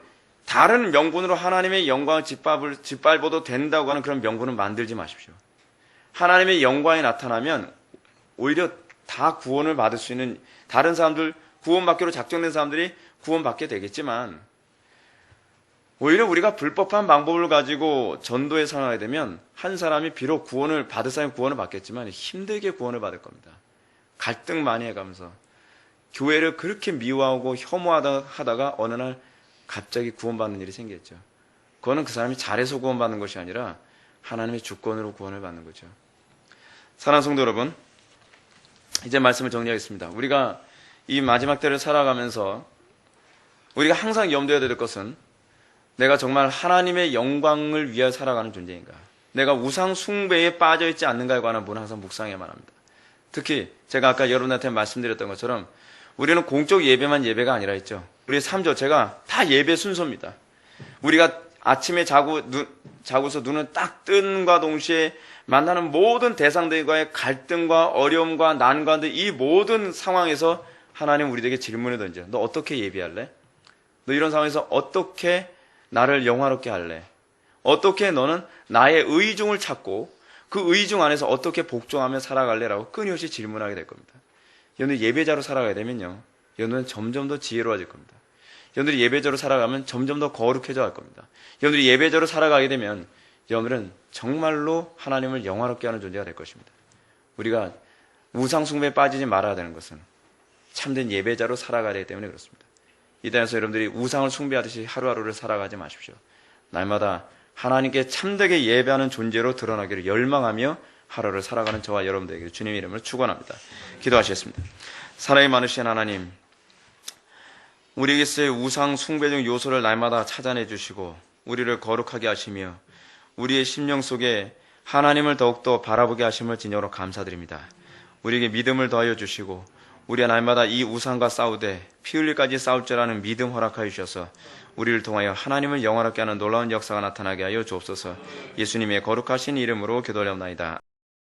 다른 명분으로 하나님의 영광을 짓밟아도 된다고 하는 그런 명분을 만들지 마십시오. 하나님의 영광이 나타나면 오히려 다 구원을 받을 수 있는 다른 사람들, 구원받기로 작정된 사람들이 구원받게 되겠지만 오히려 우리가 불법한 방법을 가지고 전도에 상하게 되면 한 사람이 비록 구원을 받을 사람이 구원을 받겠지만 힘들게 구원을 받을 겁니다. 갈등 많이 해가면서 교회를 그렇게 미워하고 혐오하다가 어느 날 갑자기 구원받는 일이 생겼죠. 그거는 그 사람이 잘해서 구원받는 것이 아니라 하나님의 주권으로 구원을 받는 거죠. 사랑하는 성도 여러분, 이제 말씀을 정리하겠습니다. 우리가 이 마지막 때를 살아가면서 우리가 항상 염두에 될 것은 내가 정말 하나님의 영광을 위해 살아가는 존재인가? 내가 우상 숭배에 빠져있지 않는가에 관한 부분을 항상 묵상해야만 합니다. 특히 제가 아까 여러분한테 말씀드렸던 것처럼 우리는 공적 예배만 예배가 아니라 했죠. 우리의 삶 자체가 다 예배 순서입니다. 우리가 아침에 자고서 눈은 딱 뜬과 동시에 만나는 모든 대상들과의 갈등과 어려움과 난관들 이 모든 상황에서 하나님 우리에게 질문을 던져. 너 어떻게 예배할래? 너 이런 상황에서 어떻게 나를 영화롭게 할래? 어떻게 너는 나의 의중을 찾고 그 의중 안에서 어떻게 복종하며 살아갈래? 라고 끊임없이 질문하게 될 겁니다. 여러분들 예배자로 살아가게 되면요. 여러분들은 점점 더 지혜로워질 겁니다. 여러분들이 예배자로 살아가면 점점 더 거룩해져 갈 겁니다. 여러분들이 예배자로 살아가게 되면 여러분들은 정말로 하나님을 영화롭게 하는 존재가 될 것입니다. 우리가 우상숭배에 빠지지 말아야 되는 것은 참된 예배자로 살아가야 되기 때문에 그렇습니다. 이 땅에서 여러분들이 우상을 숭배하듯이 하루하루를 살아가지 마십시오. 날마다 하나님께 참되게 예배하는 존재로 드러나기를 열망하며 하루를 살아가는 저와 여러분들에게 주님의 이름으로 축원합니다. 기도하시겠습니다. 사랑이 많으신 하나님, 우리에게서의 우상 숭배적 요소를 날마다 찾아내 주시고 우리를 거룩하게 하시며 우리의 심령 속에 하나님을 더욱더 바라보게 하심을 진정으로 감사드립니다. 우리에게 믿음을 더하여 주시고 우리가 날마다 이 우상과 싸우되 피 흘릴까지 싸울 줄 아는 믿음 허락하여 주셔서 우리를 통하여 하나님을 영화롭게 하는 놀라운 역사가 나타나게 하여 주옵소서. 예수님의 거룩하신 이름으로 기도하옵나이다.